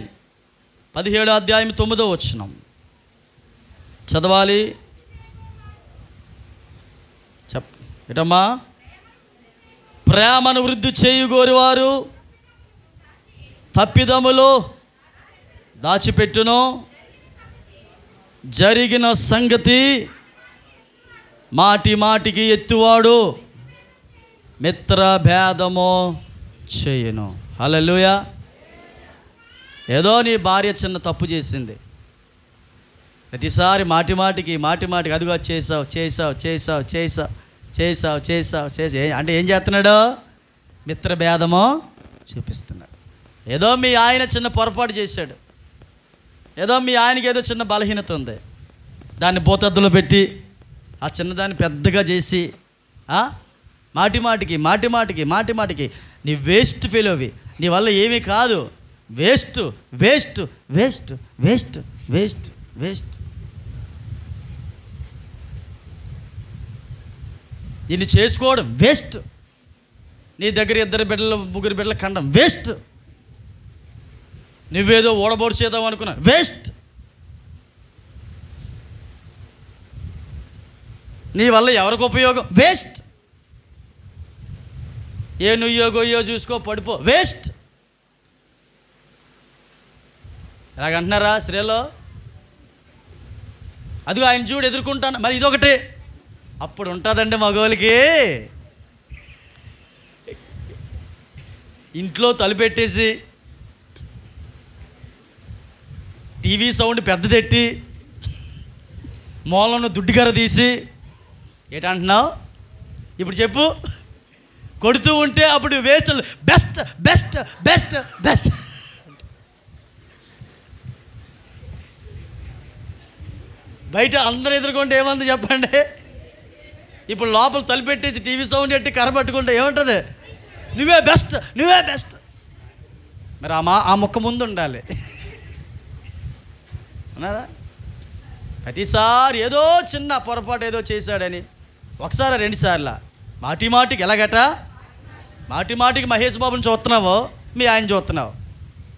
17వ అధ్యాయం 9వ వచనం చదవాలి. ఏటమ్మా? ప్రేమను వృద్ధి చేయుగోరివారు తప్పిదములు దాచిపెట్టును, జరిగిన సంగతి మాటి మాటికి ఎత్తువాడు మిత్ర భేదము చేయును. హల్లెలూయా. ఏదో నీ భార్య చిన్న తప్పు చేసింది, ప్రతిసారి మాటి మాటికి అదిగో చేసావు చేసావు చేసావు చేసావు చేసావు చేసావు చేసి అంటే ఏం చేస్తున్నాడు? మిత్రభేదమో చూపిస్తున్నాడు. ఏదో మీ ఆయన చిన్న పొరపాటు చేశాడు, ఏదో మీ ఆయనకి ఏదో చిన్న బలహీనత ఉంది, దాన్ని భూతద్దులో పెట్టి ఆ చిన్నదాన్ని పెద్దగా చేసి మాటి మాటికి నీ వేస్ట్ ఫెలోవి, నీ వల్ల ఏమీ కాదు, waste waste waste waste waste waste. దీన్ని చేసుకోవడం వేస్ట్. నీ దగ్గర 2 బిడ్డలు 3 బిడ్డల కండం వేస్ట్. నువ్వేదో ఓడబోడు చేద్దాం అనుకున్నా వేస్ట్. నీ వల్ల ఎవరికి ఉపయోగం? వేస్ట్. ఏ నుయ్యో గొయ్యో చూసుకో పడిపో వేస్ట్. ఎలాగంటున్నారా స్త్రీలో? అదిగో ఆయన చూడు ఎదుర్కొంటాను, మరి ఇదొకటి. అప్పుడు ఉంటుందండి మగవాళ్ళకి. ఇంట్లో తలుపెట్టేసి టీవీ సౌండ్ పెద్దదెట్టి మూలను దుడ్డుగర తీసి ఏంటంటున్నావు ఇప్పుడు చెప్పు, కొడుతూ ఉంటే అప్పుడు waste best best best best. బయట అందరూ ఎదుర్కొంటే ఏమంది చెప్పండి? ఇప్పుడు లోపల తలుపెట్టేసి టీవీ సౌండ్ ఎట్టి కరపట్టుకుంటే ఏముంటుంది? నువ్వే బెస్ట్ నువ్వే బెస్ట్. మరి ఆ మొక్క ముందు ఉండాలి. ఉన్నారా? ప్రతిసారి ఏదో చిన్న పొరపాటు ఏదో చేశాడని, ఒకసారి 2 సార్లు మాటి మాటికి ఎలాగట? మాటి మాటికి మహేష్ బాబుని చూస్తున్నావో మీ ఆయన చూస్తున్నావు,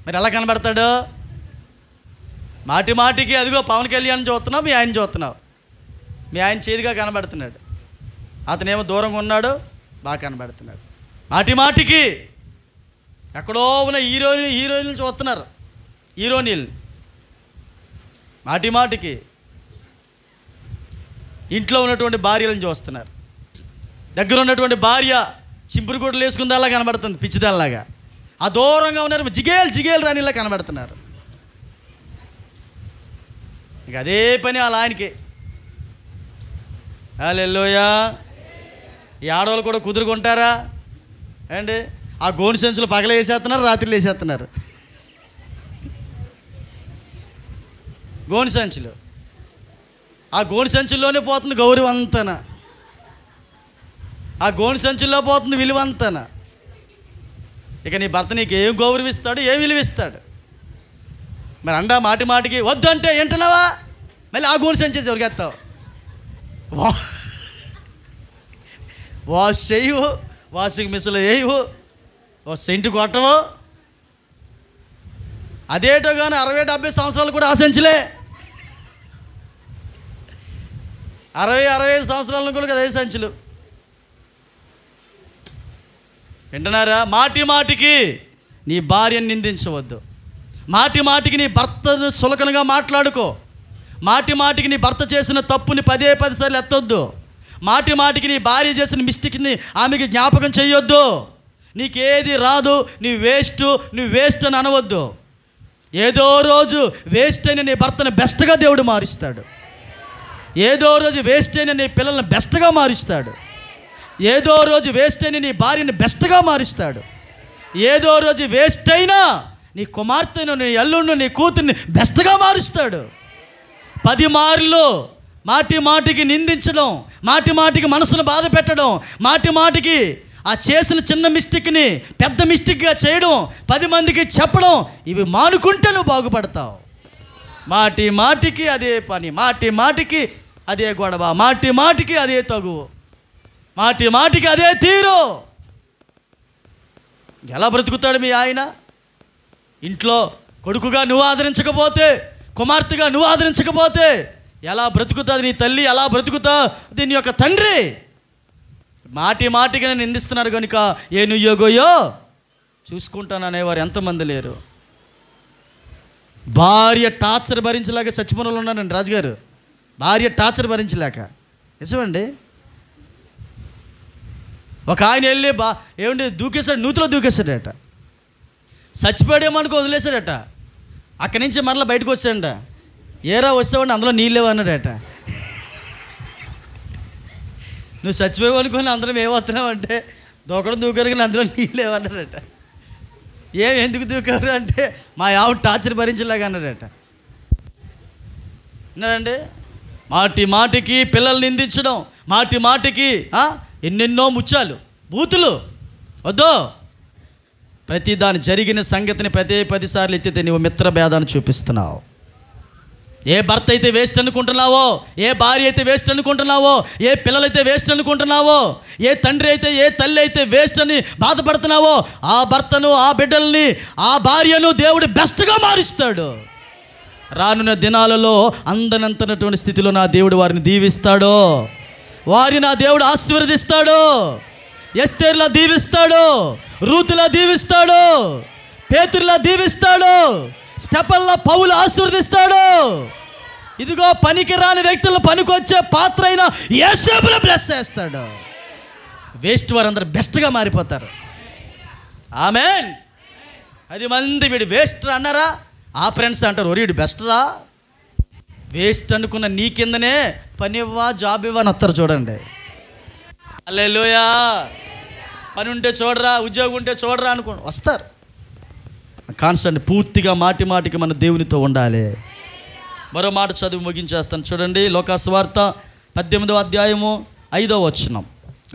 మరి ఎలా కనబడతాడు? మాటి మాటికి అదిగో పవన్ కళ్యాణ్ చూస్తున్నావు, మీ ఆయన చూస్తున్నావు. మీ ఆయన చేదుగా కనబడుతున్నాడు, అతనేమో దూరంగా ఉన్నాడు, బాగా కనబడుతున్నాడు. మాటి మాటికి ఎక్కడో ఉన్న హీరోయిన్లు చూస్తున్నారు, హీరోయిన్లు. మాటి మాటికి ఇంట్లో ఉన్నటువంటి భార్యలను చూస్తున్నారు. దగ్గర ఉన్నటువంటి భార్య చింపురు గుడ్డలు వేసుకుందాలా కనబడుతుంది, పిచ్చిదాల్లాగా. ఆ దూరంగా ఉన్నారు, జిగేలు రానిలా కనబడుతున్నారు. ఇక అదే పని వాళ్ళ ఆయనకి. హల్లెలూయా. ఈ ఆడవాళ్ళు కూడా కుదురుకుంటారా అండి? ఆ గోను సంచులు పగల వేసేస్తున్నారు, రాత్రిలో వేసేస్తున్నారు. గోను సంచులు ఆ గోని సంచుల్లోనే పోతుంది గౌరవం అంతన, ఆ గోని సంచుల్లో పోతుంది విలువ అంతన. ఇక నీ భర్త నీకు ఏం గౌరవిస్తాడు, ఏం విలువిస్తాడు? మరి అండా మాటి మాటికి వద్దు అంటే ఏంటున్నావా? మళ్ళీ ఆ గోని సంచి దొరికేస్తావు. వాష్ చేయవు, వాషింగ్ మిషన్లో వేయవు, ఓ సెంటు కొట్టవు. అదేటో కానీ 60-70 సంవత్సరాలు కూడా ఆ సంచులే. 60-65 సంవత్సరాలను కూడా అదే సంచులు. వింటున్నారా? మాటి మాటికి నీ భార్యను నిందించవద్దు. మాటి మాటికి నీ భర్తను చులకనగా మాట్లాడుకో. మాటి మాటికి నీ భర్త చేసిన తప్పుని 10 సార్లు ఎత్తొద్దు. మాటి మాటికి నీ భార్య చేసిన మిస్టేక్ని ఆమెకి జ్ఞాపకం చేయొద్దు. నీకేది రాదు, నువ్వు వేస్ట్ అని అనవద్దు. ఏదో రోజు వేస్ట్ అయిన నీ భర్తను బెస్ట్గా దేవుడు మారుస్తాడు. ఏదో రోజు వేస్ట్ అయిన నీ పిల్లల్ని బెస్ట్గా మారుస్తాడు. ఏదో రోజు వేస్ట్ అయిన నీ భార్యని బెస్ట్గా మారుస్తాడు. ఏదో రోజు వేస్ట్ అయినా నీ కుమార్తెను, నీ అల్లుడిని, నీ కూతుర్ని బెస్ట్గా మారుస్తాడు. 10 మార్లు మాటి మాటికి నిందించడం, మాటి మాటికి మనసును బాధ పెట్టడం, మాటి మాటికి ఆ చేసిన చిన్న మిస్టేక్ని పెద్ద మిస్టేక్గా చేయడం, 10 మందికి చెప్పడం, ఇవి మానుకుంటే నువ్వు బాగుపడతావు. మాటి మాటికి అదే పని, మాటి మాటికి అదే గొడవ, మాటి మాటికి అదే తగువు, మాటి మాటికి అదే తీరు. ఎలా బ్రతుకుతాడు మీ ఆయన? ఇంట్లో కొడుకుగా నువ్వు ఆదరించకపోతే, కుమార్తెగా నువ్వు ఆదరించకపోతే ఎలా బ్రతుకుతుంది నీ తల్లి? ఎలా బ్రతుకుతా దీని యొక్క తండ్రి? మాటి మాటికి నేను నిందిస్తున్నారు కనుక ఏ నుయ్యోగోయో చూసుకుంటాను అనేవారు ఎంతమంది లేరు? భార్య టార్చర్ భరించలేక చచ్చిపోయిన ఉన్నానండి రాజుగారు. భార్య టార్చర్ భరించలేక. నిజమండి. ఒక ఆయన వెళ్ళి ఏమండి దూకేశాడు, నూతిలో దూకేశాడట. చచ్చిపోయాడేమనుకో వదిలేశాడట. అక్కడి నుంచి మరలా బయటకు వచ్చాడంట. ఏరా వస్తావండి, అందులో నీళ్ళేవు అన్నాడట. నువ్వు చచ్చిపోయావు అనుకోని అందరం ఏమవుతున్నావు అంటే దూకారు కానీ అందులో నీళ్ళేవు అన్నాడట. ఎందుకు దూకారు అంటే మా ఆవిడ టార్చర్ భరించలేక అన్నాడట. విన్నారండి? మాటి మాటికి పిల్లల్ని నిందించడం, మాటి మాటికి ఎన్నెన్నో ముత్యాలు బూతులు వద్దు. ప్రతి దాని జరిగిన సంగతిని 10 సార్లు ఎత్తితే నువ్వు మిత్ర భేదాన్ని చూపిస్తున్నావు. ఏ భర్త అయితే వేస్ట్ అనుకుంటున్నావో, ఏ భార్య అయితే వేస్ట్ అనుకుంటున్నావో, ఏ పిల్లలైతే వేస్ట్ అనుకుంటున్నావో, ఏ తండ్రి అయితే, ఏ తల్లి అయితే వేస్ట్ అని బాధపడుతున్నావో, ఆ భర్తను, ఆ బిడ్డల్ని, ఆ భార్యను దేవుడు బెస్ట్గా మారుస్తాడు. రానున్న దినాలలో అందనంతనటువంటి స్థితిలో నా దేవుడు వారిని దీవిస్తాడు. వారిని నా దేవుడు ఆశీర్వదిస్తాడు. ఎస్తేర్లా దీవిస్తాడు, రూతులా దీవిస్తాడు, పేతురులా దీవిస్తాడు, స్టెఫన్లా పౌలు ఆశీర్వదిస్తాడు. ఇదిగో పనికి రాని వ్యక్తులను పనికొచ్చే పాత్ర అయిన యేసేపును బ్లెస్ చేస్తాడు. వేస్ట్ వారందరూ బెస్ట్గా మారిపోతారు. ఆమేన్. 10 మంది వీడు వేస్ట్ అన్నారా, ఆ ఫ్రెండ్స్ అంటారు వీడు బెస్ట్ రా. వేస్ట్ అనుకున్న నీ కిందనే పని ఇవ్వా, జాబ్ ఇవ్వా అని వస్తారు. చూడండి. హల్లెలూయా. పని ఉంటే చూడరా, ఉద్యోగం ఉంటే చూడరా వస్తారు. కాన్స్టెంట్ పూర్తిగా మాటి మాటికి మన దేవునితో ఉండాలి. మరో మాట చదువు ముగించేస్తాను చూడండి. లోకా సువార్త 18వ అధ్యాయము 5వ వచనం.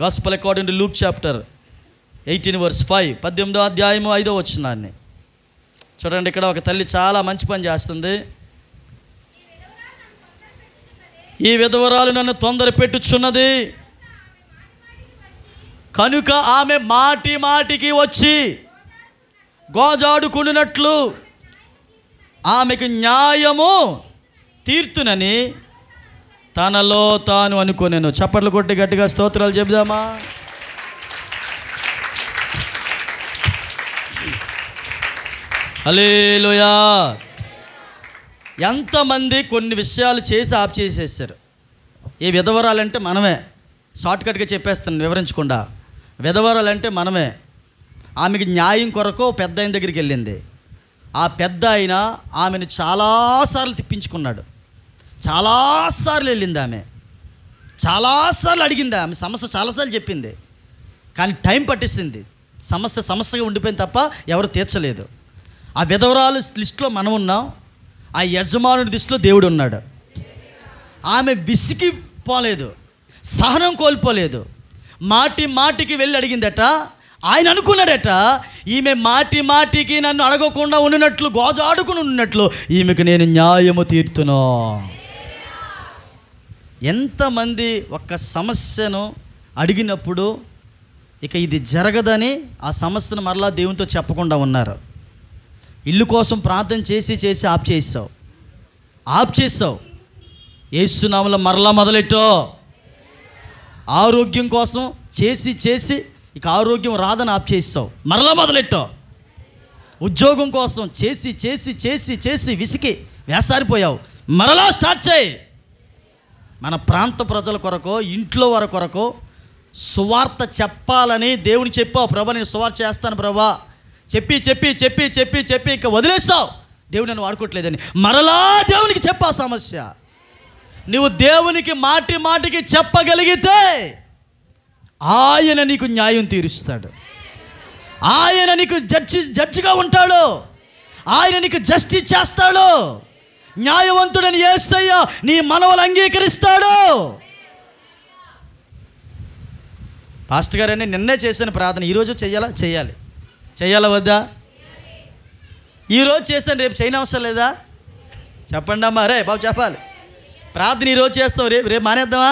Gospel according to Luke chapter 18:5. 18వ అధ్యాయము 5వ వచనాన్ని చూడండి. ఇక్కడ ఒక తల్లి చాలా మంచి పని చేస్తుంది. ఈ విధవరాలు నన్ను తొందర పెట్టుచున్నది కనుక ఆమె మాటి మాటికి వచ్చి గోజాడుకున్నట్లు ఆమెకు న్యాయము తీర్తునని తనలో తాను అనుకోనేను. చప్పట్లు కొట్టి గట్టిగా స్తోత్రాలు చెబుదామా? హల్లెలూయా. ఎంతమంది కొన్ని విషయాలు చేసి ఆఫ్ చేసేసారు. ఈ విధవరాలంటే మనమే. షార్ట్కట్గా చెప్పేస్తాను వివరించకుండా. విధవరాలంటే మనమే. ఆమెకి న్యాయం కొరకు పెద్ద ఆయన దగ్గరికి వెళ్ళింది. ఆ పెద్ద ఆయన ఆమెను చాలాసార్లు తిప్పించుకున్నాడు. చాలాసార్లు వెళ్ళింది ఆమె, చాలాసార్లు అడిగింది. ఆమె సమస్య చాలాసార్లు చెప్పింది, కానీ టైం పట్టేసింది. సమస్యగా ఉండిపోయింది తప్ప ఎవరు తీర్చలేదు. ఆ విధవరాలు లిస్టులో మనం ఉన్నాం, ఆ యజమానుడి దృష్టిలో దేవుడు ఉన్నాడు. ఆమె విసిగిపోలేదు, సహనం కోల్పోలేదు. మాటి మాటికి వెళ్ళి అడిగిందట. ఆయన అనుకున్నాడట, ఈమె మాటి మాటికి నన్ను అడగకుండా ఉన్నట్లు, గోజాడుకుని ఉన్నట్లు ఈమెకు నేను న్యాయము తీర్తును. ఎంతమంది ఒక్క సమస్యను అడిగినప్పుడు ఇక ఇది జరగదని ఆ సమస్యను మరలా దేవునితో చెప్పకుండా ఉన్నారు. ఇల్లు కోసం ప్రార్థన చేసి చేసి ఆప్ చేసావు. యేసు నామములో మరలా మొదలెట్టో. ఆరోగ్యం కోసం చేసి చేసి ఇక ఆరోగ్యం రాదని ఆప్ చేసావు, మరలా మొదలెట్టో. ఉద్యోగం కోసం చేసి చేసి చేసి చేసి విసికి వేసారిపోయావు, మరలా స్టార్ట్ చేయి. మన ప్రాంత ప్రజల కొరకు, ఇంట్లో వారి కొరకు సువార్త చెప్పాలని దేవుని చెప్పావు. ప్రభా నేను సువార్త చేస్తాను ప్రభా, చెప్పి చెప్పి చెప్పి చెప్పి చెప్పి ఇక వదిలేస్తావు. దేవుడు నన్ను వాడుకోవట్లేదని మరలా దేవునికి చెప్పా సమస్య. నువ్వు దేవునికి మాటి మాటికి చెప్పగలిగితే ఆయన నీకు న్యాయం తీరుస్తాడు. ఆయన నీకు జడ్జిగా ఉంటాడు. ఆయన నీకు జస్టిస్ చేస్తాడు. న్యాయవంతుడని యేసయ్య నీ మనవలు అంగీకరిస్తాడు. పాస్టర్ గారని నిన్నే చేసిన ప్రార్థన ఈరోజు చెయ్యాలా వద్దా? ఈరోజు చేశాను, రేపు చేయని అవసరం లేదా? చెప్పండి అమ్మా. రే బాబు చెప్పాలి. ప్రార్థన ఈరోజు చేస్తావు, రేపు మానేద్దామా?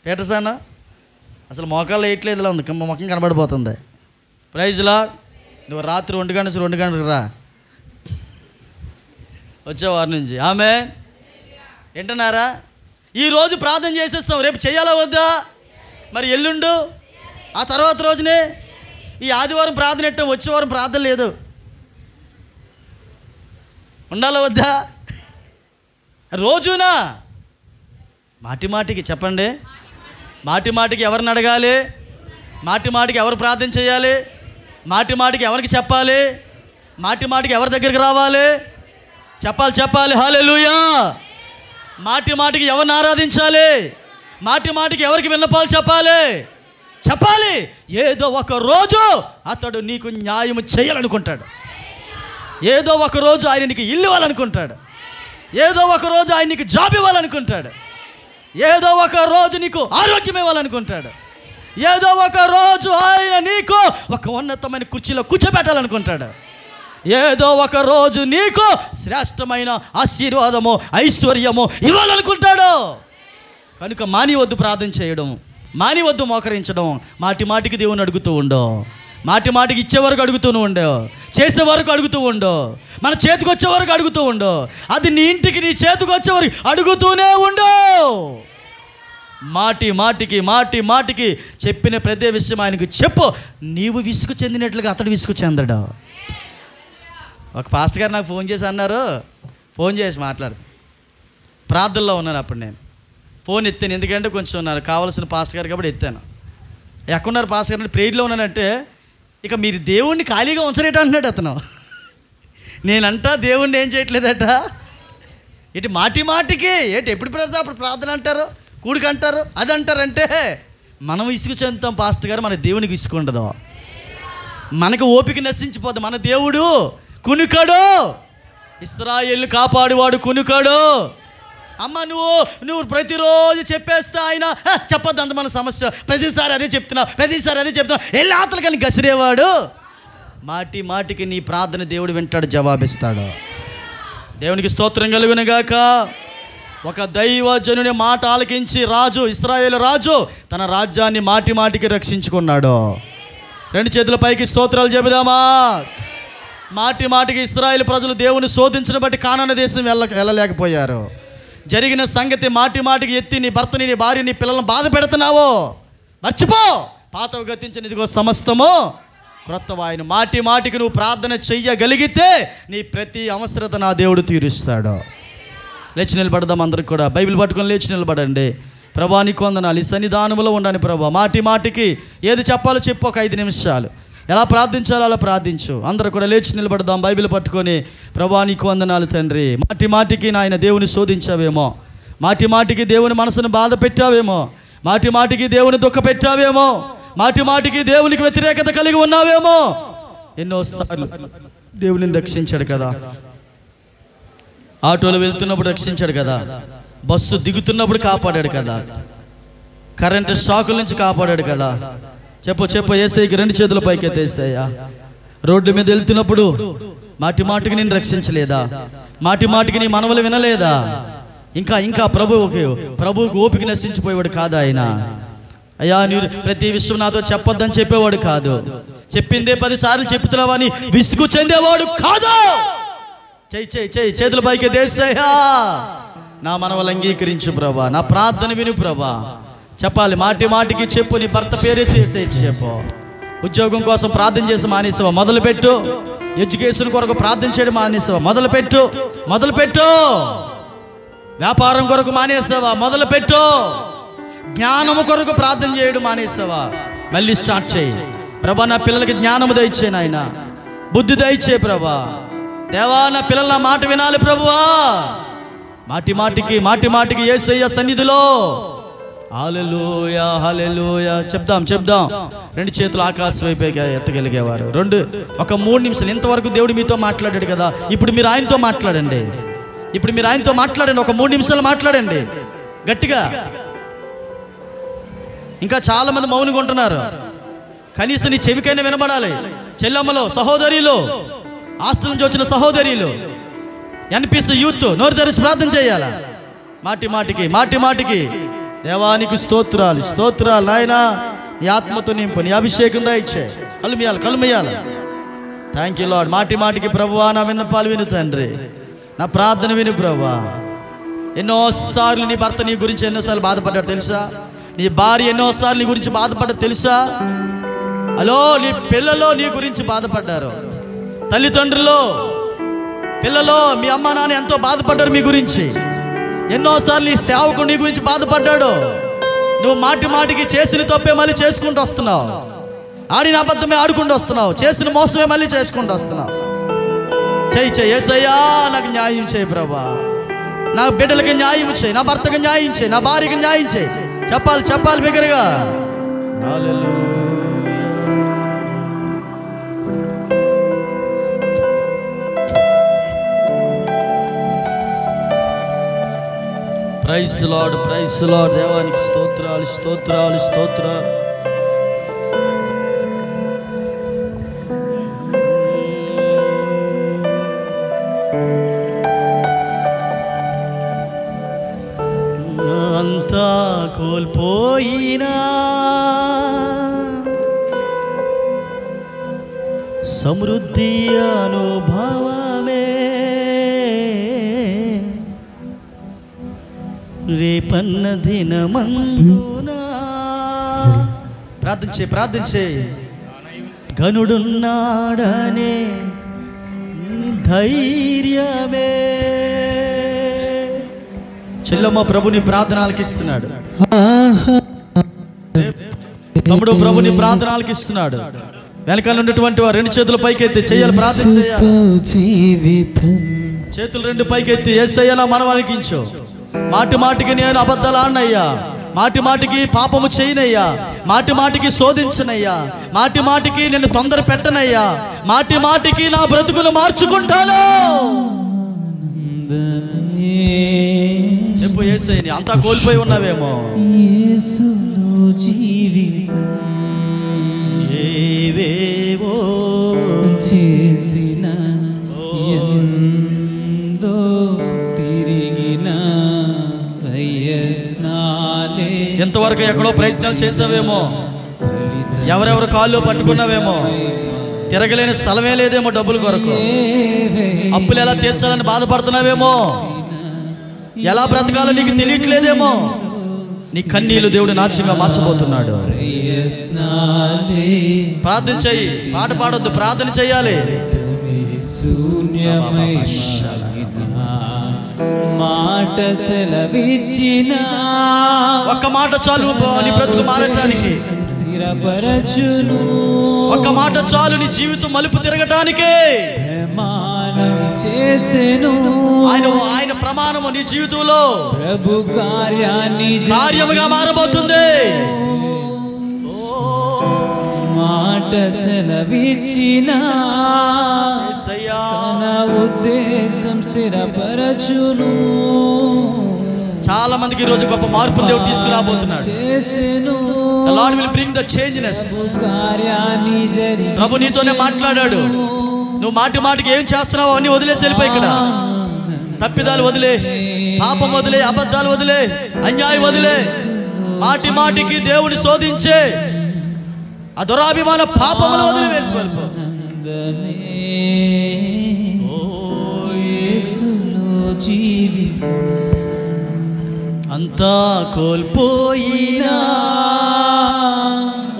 ఏటసానా అసలు మోకాళ్ళు వేయట్లేదు, ఇలా ఉంది, ముఖం కనబడిపోతుంది. ప్రైజ్లా నువ్వు రాత్రి 1 గంట నుంచి 2 గంటలకు రా, వచ్చే వారి నుంచి. ఆమె వింటున్నారా? ఈరోజు ప్రార్థన చేసేస్తాం, రేపు చేయాలా వద్దా? మరి ఎల్లుండు ఆ తర్వాత రోజునే ఈ ఆదివారం ప్రార్థన పెట్టాం, వచ్చే వారం ప్రార్థన లేదు, ఉండాలా వద్దా? రోజునా మాటి మాటికి చెప్పండి. మాటి మాటికి ఎవరిని అడగాలి? మాటి మాటికి ఎవరు ప్రార్థన చేయాలి? మాటి మాటికి ఎవరికి చెప్పాలి? మాటి మాటికి ఎవరి దగ్గరికి రావాలి? చెప్పాలి. హల్లెలూయా. మాటి మాటికి ఎవరిని ఆరాధించాలి? మాటి మాటికి ఎవరికి విన్నపాలు చెప్పాలి. ఏదో ఒక రోజు అతడు నీకు న్యాయం చేయాలనుకుంటాడు. ఏదో ఒక రోజు ఆయన నీకు ఇల్లు ఇవ్వాలనుకుంటాడు. ఏదో ఒక రోజు ఆయన నీకు జాబ్ ఇవ్వాలనుకుంటాడు. ఏదో ఒక రోజు నీకు ఆరోగ్యం ఇవ్వాలనుకుంటాడు. ఏదో ఒక రోజు ఆయన నీకు ఒక ఉన్నతమైన కుర్చీలో కూర్చోబెట్టాలనుకుంటాడు. ఏదో ఒక రోజు నీకు శ్రేష్టమైన ఆశీర్వాదము, ఐశ్వర్యము ఇవ్వాలనుకుంటాడు. కనుక మానివద్దు ప్రార్థన చేయడం, మానివద్దు మోకరించడం. మాటి మాటికి దేవుని అడుగుతూ ఉండో. మాటి మాటికి ఇచ్చే వరకు అడుగుతూనే ఉండో, చేసే వరకు అడుగుతూ ఉండో, మన చేతికి వచ్చే వరకు అడుగుతూ ఉండో. అది నీ ఇంటికి నీ చేతికి వచ్చే వరకు అడుగుతూనే ఉండో. మాటి మాటికి చెప్పిన ప్రతి విషయం ఆయనకు చెప్పు. నీవు విసుగు చెందినట్లుగా అతడు విసుగు చెందడు. ఒక పాస్టర్ గారు నాకు ఫోన్ చేసి అన్నారు, ఫోన్ చేసి మాట్లాడు, ప్రార్థనలో ఉన్నాను. అప్పుడు నేను ఫోన్ ఎత్తాను, ఎందుకంటే కొంచెం నాకు కావాల్సిన పాస్టర్ గారు కాబట్టి ఎత్తాను. ఎక్కడున్నారు పాస్టర్ గారు? ప్రేయర్లో ఉన్నానంటే ఇక మీరు దేవుణ్ణి ఖాళీగా ఉంచరేట అంటున్నాడు అతను. నేనంటా దేవుణ్ణి ఏం చేయట్లేదట. ఇటు మాటి మాటికి ఎప్పుడు పెడతా అప్పుడు ప్రార్థన అంటారు, కూడికి అంటారు, అది అంటారంటే మనం విసుగు చెందుతాం పాస్టర్ గారు. మన దేవునికి విసుగు ఉండదు, మనకు ఓపిక నశించిపోదు. మన దేవుడు కునుకడు, ఇశ్రాయేలును కాపాడువాడు కునుకడు. అమ్మ నువ్వు ప్రతిరోజు చెప్పేస్తా ఆయన చెప్పొద్దు అంత మన సమస్య, ప్రతిసారి అదే చెప్తున్నా వెళ్ళి ఆతలు కానీ గసిరేవాడు. మాటి మాటికి నీ ప్రార్థన దేవుడు వింటాడు, జవాబిస్తాడు. దేవునికి స్తోత్రం కలుగును గాక. ఒక దైవజనుని మాట ఆలకించి ఇశ్రాయేలు రాజు తన రాజ్యాన్ని మాటి మాటికి రక్షించుకున్నాడు. 2 చేతుల పైకి స్తోత్రాలు చెబుదామా. మాటి మాటికి ఇశ్రాయేలు ప్రజలు దేవుని శోధించిన బట్టి కానాను దేశం వెళ్ళలేకపోయారు. జరిగిన సంగతి మాటి మాటికి ఎత్తి నీ భర్తని, నీ భార్య, నీ పిల్లలను బాధ పెడుతున్నావో మర్చిపో. పాతవి గతించిన ఇదిగో సమస్తము క్రొత్తవాయను. మాటి మాటికి నువ్వు ప్రార్థన చెయ్యగలిగితే నీ ప్రతి అవసరత నా దేవుడు తీరుస్తాడు. లేచి నిలబడదాం. అందరికి కూడా బైబిల్ పట్టుకొని లేచి నిలబడండి. ప్రభా నీకు వందనాలు, ఈ సన్నిధానంలో ఉండండి ప్రభా. మాటి మాటికి ఏది చెప్పాలో చెప్పు. ఒక 5 నిమిషాలు ఎలా ప్రార్థించాలో అలా ప్రార్థించు. అందరూ కూడా లేచి నిలబడదాం బైబిల్ పట్టుకొని. ప్రభా నీకు వందనాలు తండ్రి. మాటి మాటికి నాయన దేవుని శోధించావేమో, మాటి మాటికి దేవుని మనసును బాధ పెట్టావేమో, మాటి మాటికి దేవుని దుఃఖ పెట్టావేమో, మాటి మాటికి దేవునికి వ్యతిరేకత కలిగి ఉన్నావేమో. ఎన్నోసార్లు దేవుని రక్షించాడు కదా, ఆటోలో వెళ్తున్నప్పుడు రక్షించాడు కదా, బస్సు దిగుతున్నప్పుడు కాపాడాడు కదా, కరెంటు షాకుల నుంచి కాపాడాడు కదా. చెప్పు యేసయ్యకి 2 చేతుల పైకి ఎత్తేస్తాయా. రోడ్డు మీద వెళ్తున్నప్పుడు మాటి మాటికి నేను రక్షించలేదా? మాటి మాటికి నీ మనవలు వినలేదా? ఇంకా ప్రభువుకి ఓపిక నశించిపోయేవాడు కాదు ఆయన. అయ్యా మీరు ప్రతి విషయం నాతో చెప్పొద్దని చెప్పేవాడు కాదు. చెప్పిందే 10 సార్లు చెప్తున్నావని విసుగు చెందేవాడు కాదు. చెయ్యి చేతుల పైకి దేశయ్యా. నా మనవలు అంగీకరించు ప్రభా, నా ప్రార్థన విను ప్రభా. చెప్పాలి, మాటి మాటికి చెప్పు. నీ భర్త పేరెత్తి యేసయ్యకి చెప్పు. ఉద్యోగం కోసం ప్రార్థన చేసి మానేసావా? మొదలుపెట్టు. ఎడ్యుకేషన్ కొరకు ప్రార్థన చేయడం మానేసావా? మొదలుపెట్టు. వ్యాపారం కొరకు మానేసావా? మొదలుపెట్టు. జ్ఞానము కొరకు ప్రార్థన చేయడం మానేసావా? మళ్ళీ స్టార్ట్ చేయి. ప్రభా నా పిల్లలకి జ్ఞానము దయచే నాయన, బుద్ధి దయచే ప్రభా. దేవా నా పిల్లల నా మాట వినాలి ప్రభువా. మాటి మాటికి యేసయ్య సన్నిధిలో హల్లెలూయా హల్లెలూయా చెప్దాం. 2 చేతులు ఆకాశం వైపుగా ఎత్తగలిగేవారు. 3 నిమిషాలు. ఇంతవరకు దేవుడు మీతో మాట్లాడాడు కదా, ఇప్పుడు మీరు ఆయనతో మాట్లాడండి. ఒక 3 నిమిషాలు మాట్లాడండి గట్టిగా. ఇంకా చాలా మంది మౌనంగా ఉంటున్నారు. కనీసం నీ చెవికైనా వినబడాలి. చెల్లమ్మలో, సహోదరిలో, హాస్టల్ నుంచి వచ్చిన సహోదరిలు, ఎన్పిసి యూత్ నోరు తెరిచి ప్రార్థన చేయాలా? మాటి మాటికి దేవానికి స్తోత్రాలు నాయనా. నీ ఆత్మతో నింపు, నీ అభిషేకం దయచే. కలుమయ్యాలి. Thank you Lord. మాటికి ప్రభువా నా విన్నపాలు విను తండ్రి, నా ప్రార్థన విను ప్రభువా. ఎన్నోసార్లు నీ భర్త నీ గురించి ఎన్నోసార్లు బాధపడ్డాడు తెలుసా? నీ భార్య ఎన్నోసార్లు నీ గురించి బాధపడ్డాడు తెలుసా? హలో, నీ పిల్లలు నీ గురించి బాధపడ్డారు. తల్లిదండ్రులు, పిల్లలు, మీ అమ్మ నాన్న ఎంతో బాధపడ్డారు మీ గురించి. ఎన్నోసార్లు ఈ సేవకుడు నీ గురించి బాధపడ్డాడు. నువ్వు మాటికి చేసిన తప్పే మళ్ళీ చేసుకుంటూ వస్తున్నావు. ఆడిన అబద్ధమే ఆడుకుంటూ వస్తున్నావు. చేసిన మోసమే మళ్ళీ చేసుకుంటూ వస్తున్నావు. చెయ్యి యేసయ్యా, నాకు న్యాయం చేయి ప్రభా. నా బిడ్డలకి న్యాయం చేయి, నా భర్తకి న్యాయం చేయి, నా భార్యకి న్యాయం చేయి. చెప్పాలి బిగ్గరగా. హల్లెలూయా. Praise Lord. దేవానికి స్తోత్రాలు. అంతా కోల్పోయినా సమృద్ధి అనుభవమే, రేపన్న దినమందునా ప్రార్థించే గనుడున్నాడనే ధైర్యమే. చెల్లమ్మ ప్రభుని ప్రార్థన ఆలకిస్తున్నాడు. తమ్ముడు ప్రభుని ప్రార్థన ఆలకిస్తున్నాడు. వెనకాల ఉన్నటువంటి వారు 2 చేతుల పైకెత్తి చేయాలి, ప్రార్థన చేయాలి. చేతులు 2 పైకెత్తి యేసయ్యా మనం ఆలకించు. మాటికి నేను అబద్ధాలు ఆడినయ్యా, మాటికి పాపము చేయనయ్యా, మాటికి శోధించనయ్యా, మాటికి నేను తొందర పెట్టనయ్యా, మాటికి నా బ్రతుకును మార్చుకుంటాను. చెప్పు యేసయ్యని. అంతా కోల్పోయి ఉన్నావేమో. ఏవేవో చేసిన ఎంతవరకు ఎక్కడో ప్రయత్నాలు చేసావేమో. ఎవరెవరు కాళ్ళు పట్టుకున్నావేమో. తిరగలేని స్థలమే లేదేమో. డబ్బుల కొరకు అప్పులు ఎలా తీర్చాలని బాధపడుతున్నావేమో. ఎలా బ్రతకాలో నీకు తెలియట్లేదేమో. నీ కన్నీళ్లు దేవుడు నాట్యంగా మార్చబోతున్నాడు. ప్రార్థన చెయ్యి, పాట పాడొద్దు, ప్రార్థన చెయ్యాలి. మాట సెలవిచ్చిన ఒక్క మాట చాలు నీ బ్రతుకు మారటానికి. ఒక్క మాట చాలు నీ జీవితం మలుపు తిరగటానికి. ఆయన ప్రమాణము నీ జీవితంలో ప్రభు కార్యముగా మారబోతుంది. మాట సెలవిచ్చిన ఉద్దేశం స్థిరపరచును. చాలా మందికి ఈ రోజు గొప్ప మార్పులు దేవుడు తీసుకురాబోతున్నాడు. The Lord will bring the changes. ప్రభు నీతోనే మాట్లాడాడు. నువ్వు మాటి మాటికి ఏం చేస్తున్నావు అన్ని వదిలేసి వెళ్ళిపోయి. ఇక్కడ తప్పిదాలు వదిలే, పాపం వదిలే, అబద్ధాలు వదిలే, అన్యాయం వదిలే. మాటి మాటికి దేవుని శోధించే ఆ దురాభిమాన పాపములు వదిలి వెళ్ళిపో. అంతా కోల్పోయినా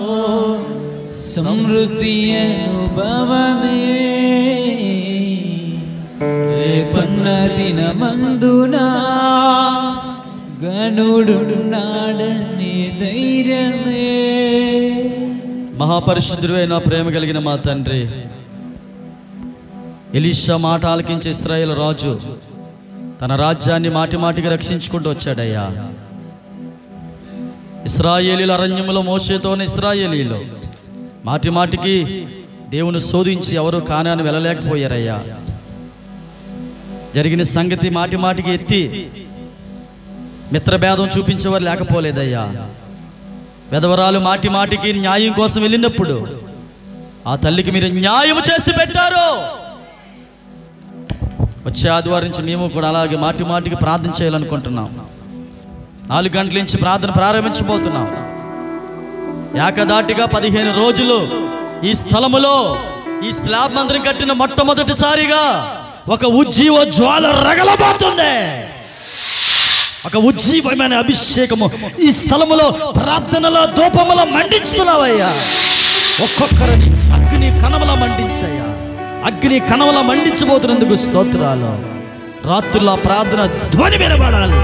ఓ సమృద్ధి అనుభవమే రేపన్న దినమందునా గనుడున్నాడనే ధైర్యమే. మహాపరిశుద్ధుడైన ప్రేమ కలిగిన మా తండ్రి, ఎలీషా మాట ఆలకించే ఇశ్రాయేలు రాజు తన రాజ్యాన్ని మాటి మాటికి రక్షించుకుంటూ వచ్చాడయ్యా. ఇశ్రాయేలీల అరణ్యములో మోషేతోనే ఇశ్రాయేలీలు మాటి మాటికి దేవుని శోధించి ఎవరు కానాన్ని వెళ్ళలేకపోయారయ్యా. జరిగిన సంగతి మాటి మాటికి ఎత్తి మిత్రభేదం చూపించేవారు లేకపోలేదయ్యా. వెధవరాలు మాటి మాటికి న్యాయం కోసం వెళ్ళినప్పుడు ఆ తల్లికి మీరు న్యాయం చేసి పెట్టారు. వచ్చే ఆదివారం నుంచి మేము కూడా అలాగే మాటి మాటికి ప్రార్థన చేయాలనుకుంటున్నాం. 4 గంటల నుంచి ప్రార్థన ప్రారంభించబోతున్నాం. ఏకదాటిగా 15 రోజులు ఈ స్థలములో ఈ స్లాబ్ మందిరం కట్టిన మొట్టమొదటిసారిగా ఒక ఉజ్జీవ జ్వాల రగలబోతుంది. ఒక ఉజ్జీవమైన అభిషేకము ఈ స్థలములో ప్రార్థనలో ధూపములో మండించుతున్నావయ్యా. ఒక్కొక్కరిని అగ్ని కణములా మండించయ్యా. అగ్ని కణములా మండించబోతున్నందుకు స్తోత్రాలు. రాత్రులు ఆ ప్రార్థన ధ్వని వినబడాలి,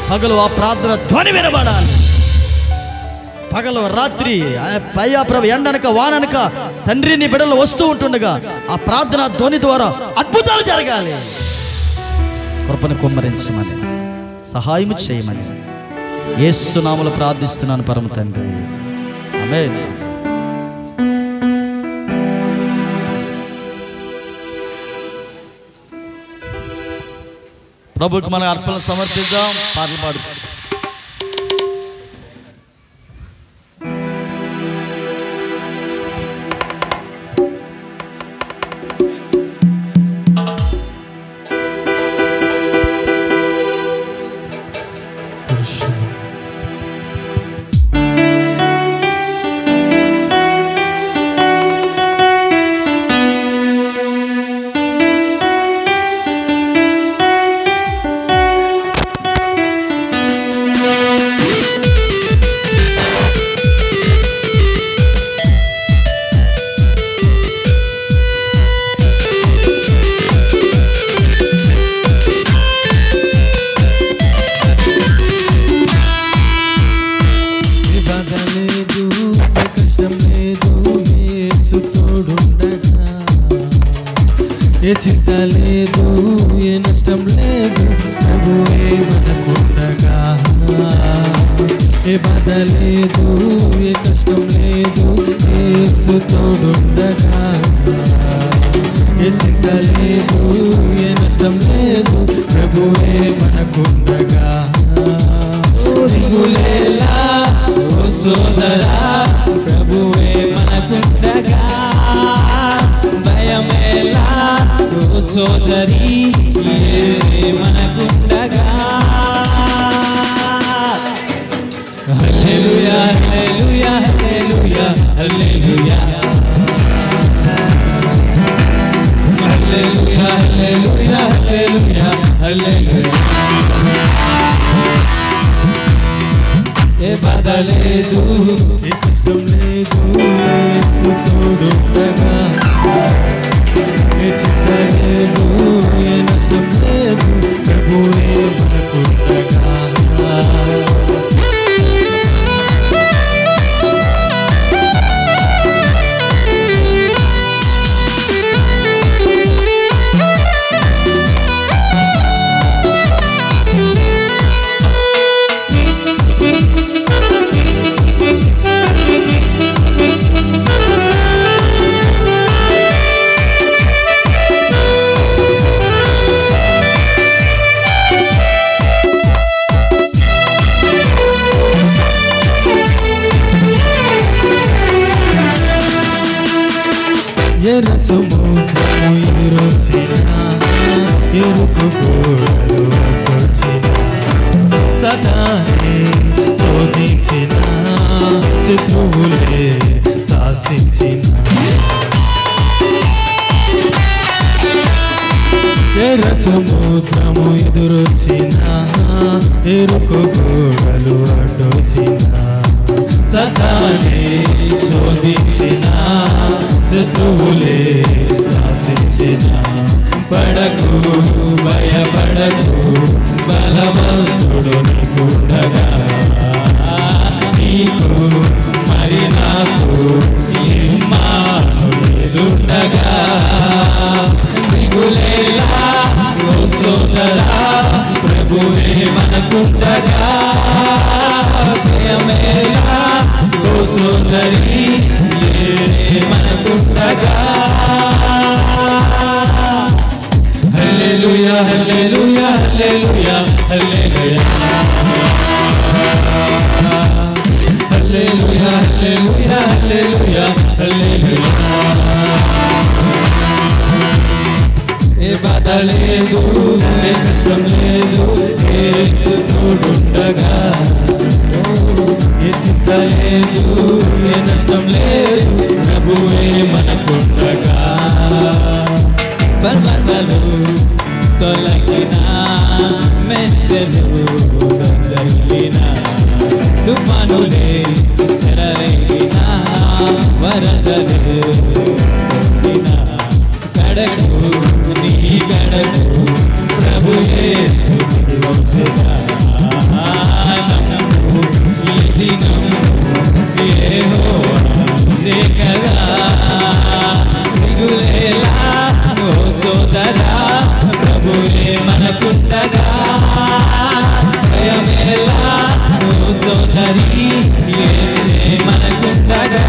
పగలు ఆ ప్రార్థన ధ్వని వినబడాలి. పగలు రాత్రి పయ్యా ప్రభు ఎండనక వాననక తండ్రిని బిడ్డలు వస్తూ ఉంటుండగా ఆ ప్రార్థన ధ్వని ద్వారా అద్భుతాలు జరగాలి. కృపను కుమ్మరించమని, సహాయం చేయమని యేసు నామములో ప్రార్థిస్తున్నాను పరమ తండ్రి. ఆమేన్. ప్రభుకి మన అర్పణ సమర్పిద్దాం. పాటలు పాడుతాం. ఏ చింత లేదు, ఏ నష్టం లేదు, ప్రభువే మనకుండగా. ఏ బాధ లేదు, ఏ కష్టం లేదు, యేసు తోడుండగా. ఏ చింత లేదు, ఏ నష్టం లేదు, ప్రభువే మనకుండగా. దిగులేలా ఓ సోదరా, ప్రభువే మనకుండగా. భయమేలా ఓ సోదరి, యేసే మనకుండగా. హల్లెలూయా హల్లెలూయా హల్లెలూయా హల్లెలూయా హల్లెలూయా హల్లెలూయా హల్లెలూయా హల్లెలూయా. ఏ బాధ లేదు, ఏ కష్టం లేదు, యేసు తోడుండగా. ఏ చింత లేదు, ఏ నష్టం లేదు, ప్రభువే మనకుండగా. ఎర్ర సముద్రము ఎదురొచ్చిన ఎరుకు గోడలు అడ్డొచ్చిన సదానే శోధించిన శత్రువులే శాసించిన ఎర్ర సముద్రము ఎదురొచ్చిన ఎరుకు గోడలు అడ్డొచ్చిన సతానే శోధించిన శత్రువులే శాసించిన పడకు భయపడకు బలవంతుడు నీకుండగా నీకు మరి నాకు ఇమ్మానుయేలుండగా దిగులేలా ఓ సోదరా ప్రభువే మనకుండగా భయమేలా ఓ సోదరి యేసే మనకుండగా హల్లెలూయా హల్లెలూయా హల్లెలూయా హల్లెలూయా హల్లెలూయా హల్లెలూయా హల్లెలూయా హల్లెలూయా ఏ బాధ లేదు ఏ కష్టం లేదు యేసు తోడుండగా ఏ చింత లేదు ఏ నష్టం లేదు ప్రభువే మనకుండగా పర్వతాలు తొలగిన మెట్టెలు గందరిన తుఫానులే చెరరేగిన వరదలు కొట్టిన కడకు నీ గడకు ప్రభు యేసు వచ్చెనా ఈ దినం యెహోవా దేకగా దిగులేలా ఓ సోదరా ప్రభువే మనకుండగా భయమేలా ఓ సోదరి యేసే మనకుండగా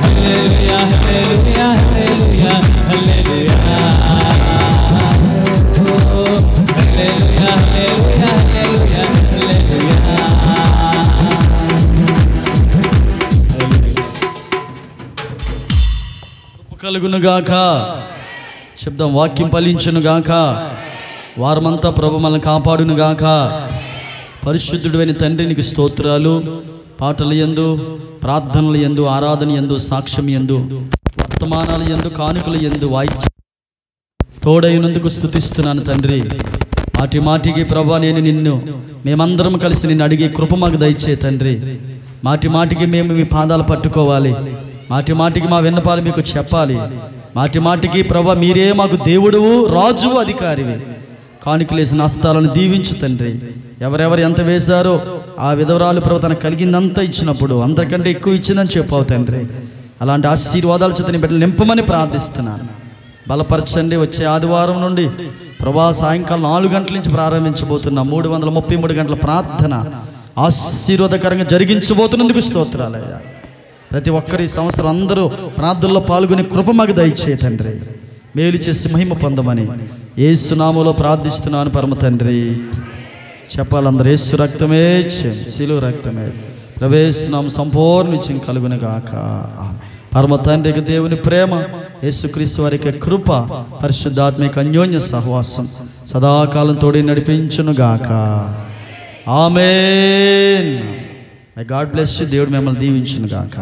హల్లెలూయా హల్లెలూయా హల్లెలూయా హల్లెలూయా హల్లెలూయా హల్లెలూయా హల్లెలూయా హల్లెలూయా కలుగునుగాక. శబ్దం వాక్యం ఫలించునుగాక. వారమంతా ప్రభు మనల్ని కాపాడునుగాక. పరిశుద్ధుడైన తండ్రి నీకు స్తోత్రాలు. పాటల యందు, ప్రార్థనల యందు, ఆరాధన యందు, సాక్ష్యం యందు, వర్తమానాల యందు, కానుకల యందు వాయిద్యం తోడైనందుకు స్తుతిస్తున్నాను తండ్రి. మాటి మాటికి ప్రభా నేను నిన్ను మేమందరం కలిసి నిన్ను అడిగే కృప మాకు దయచే తండ్రి. మాటి మాటికి మేము మీ పాదాలు పట్టుకోవాలి. మాటి మాటికి మా విన్నపాలు మీకు చెప్పాలి. మాటి మాటికి ప్రభా మీరే మాకు దేవుడువు, రాజువు, అధికారివి. కానుకలేసిన హస్తాలను దీవించు తండ్రి. ఎవరెవరు ఎంత వేశారో ఆ విధవరాలు ప్రభు తనకు కలిగిందంతా ఇచ్చినప్పుడు అందరికంటే ఎక్కువ ఇచ్చిందని చెప్పావు తండ్రి. అలాంటి ఆశీర్వాదాల చేతని బిడ్డలు నింపమని ప్రార్థిస్తున్నాను. బలపరచండి. వచ్చే ఆదివారం నుండి ప్రభా సాయంకాలం 4 గంటల నుంచి ప్రారంభించబోతున్న 333 గంటల ప్రార్థన ఆశీర్వాదకరంగా జరిగించబోతున్నందుకు స్తోత్రాలయ్యా. ప్రతి ఒక్కరి సంవత్సరం అందరూ ప్రార్థనలో పాల్గొని కృప మాకు దయచే తండ్రి. మేలు చేసి మహిమ పొందమని యేసు నామములో ప్రార్థిస్తున్నాను పరమ తండ్రి. చెప్పాలందరూ యేసు రక్తమే శిలువ రక్తమే ప్రవేశనామ సంపూర్ణ విజయం కలుగునుగాక. పరమ తండ్రికి దేవుని ప్రేమ, యేసుక్రీస్తు వారికి కృప, పరిశుద్ధాత్మిక అన్యోన్య సహవాసం సదాకాలం తోడి నడిపించునుగాక. ఆమేన్. God bless you. దేవుడు మిమ్మల్ని దీవించునుగాక.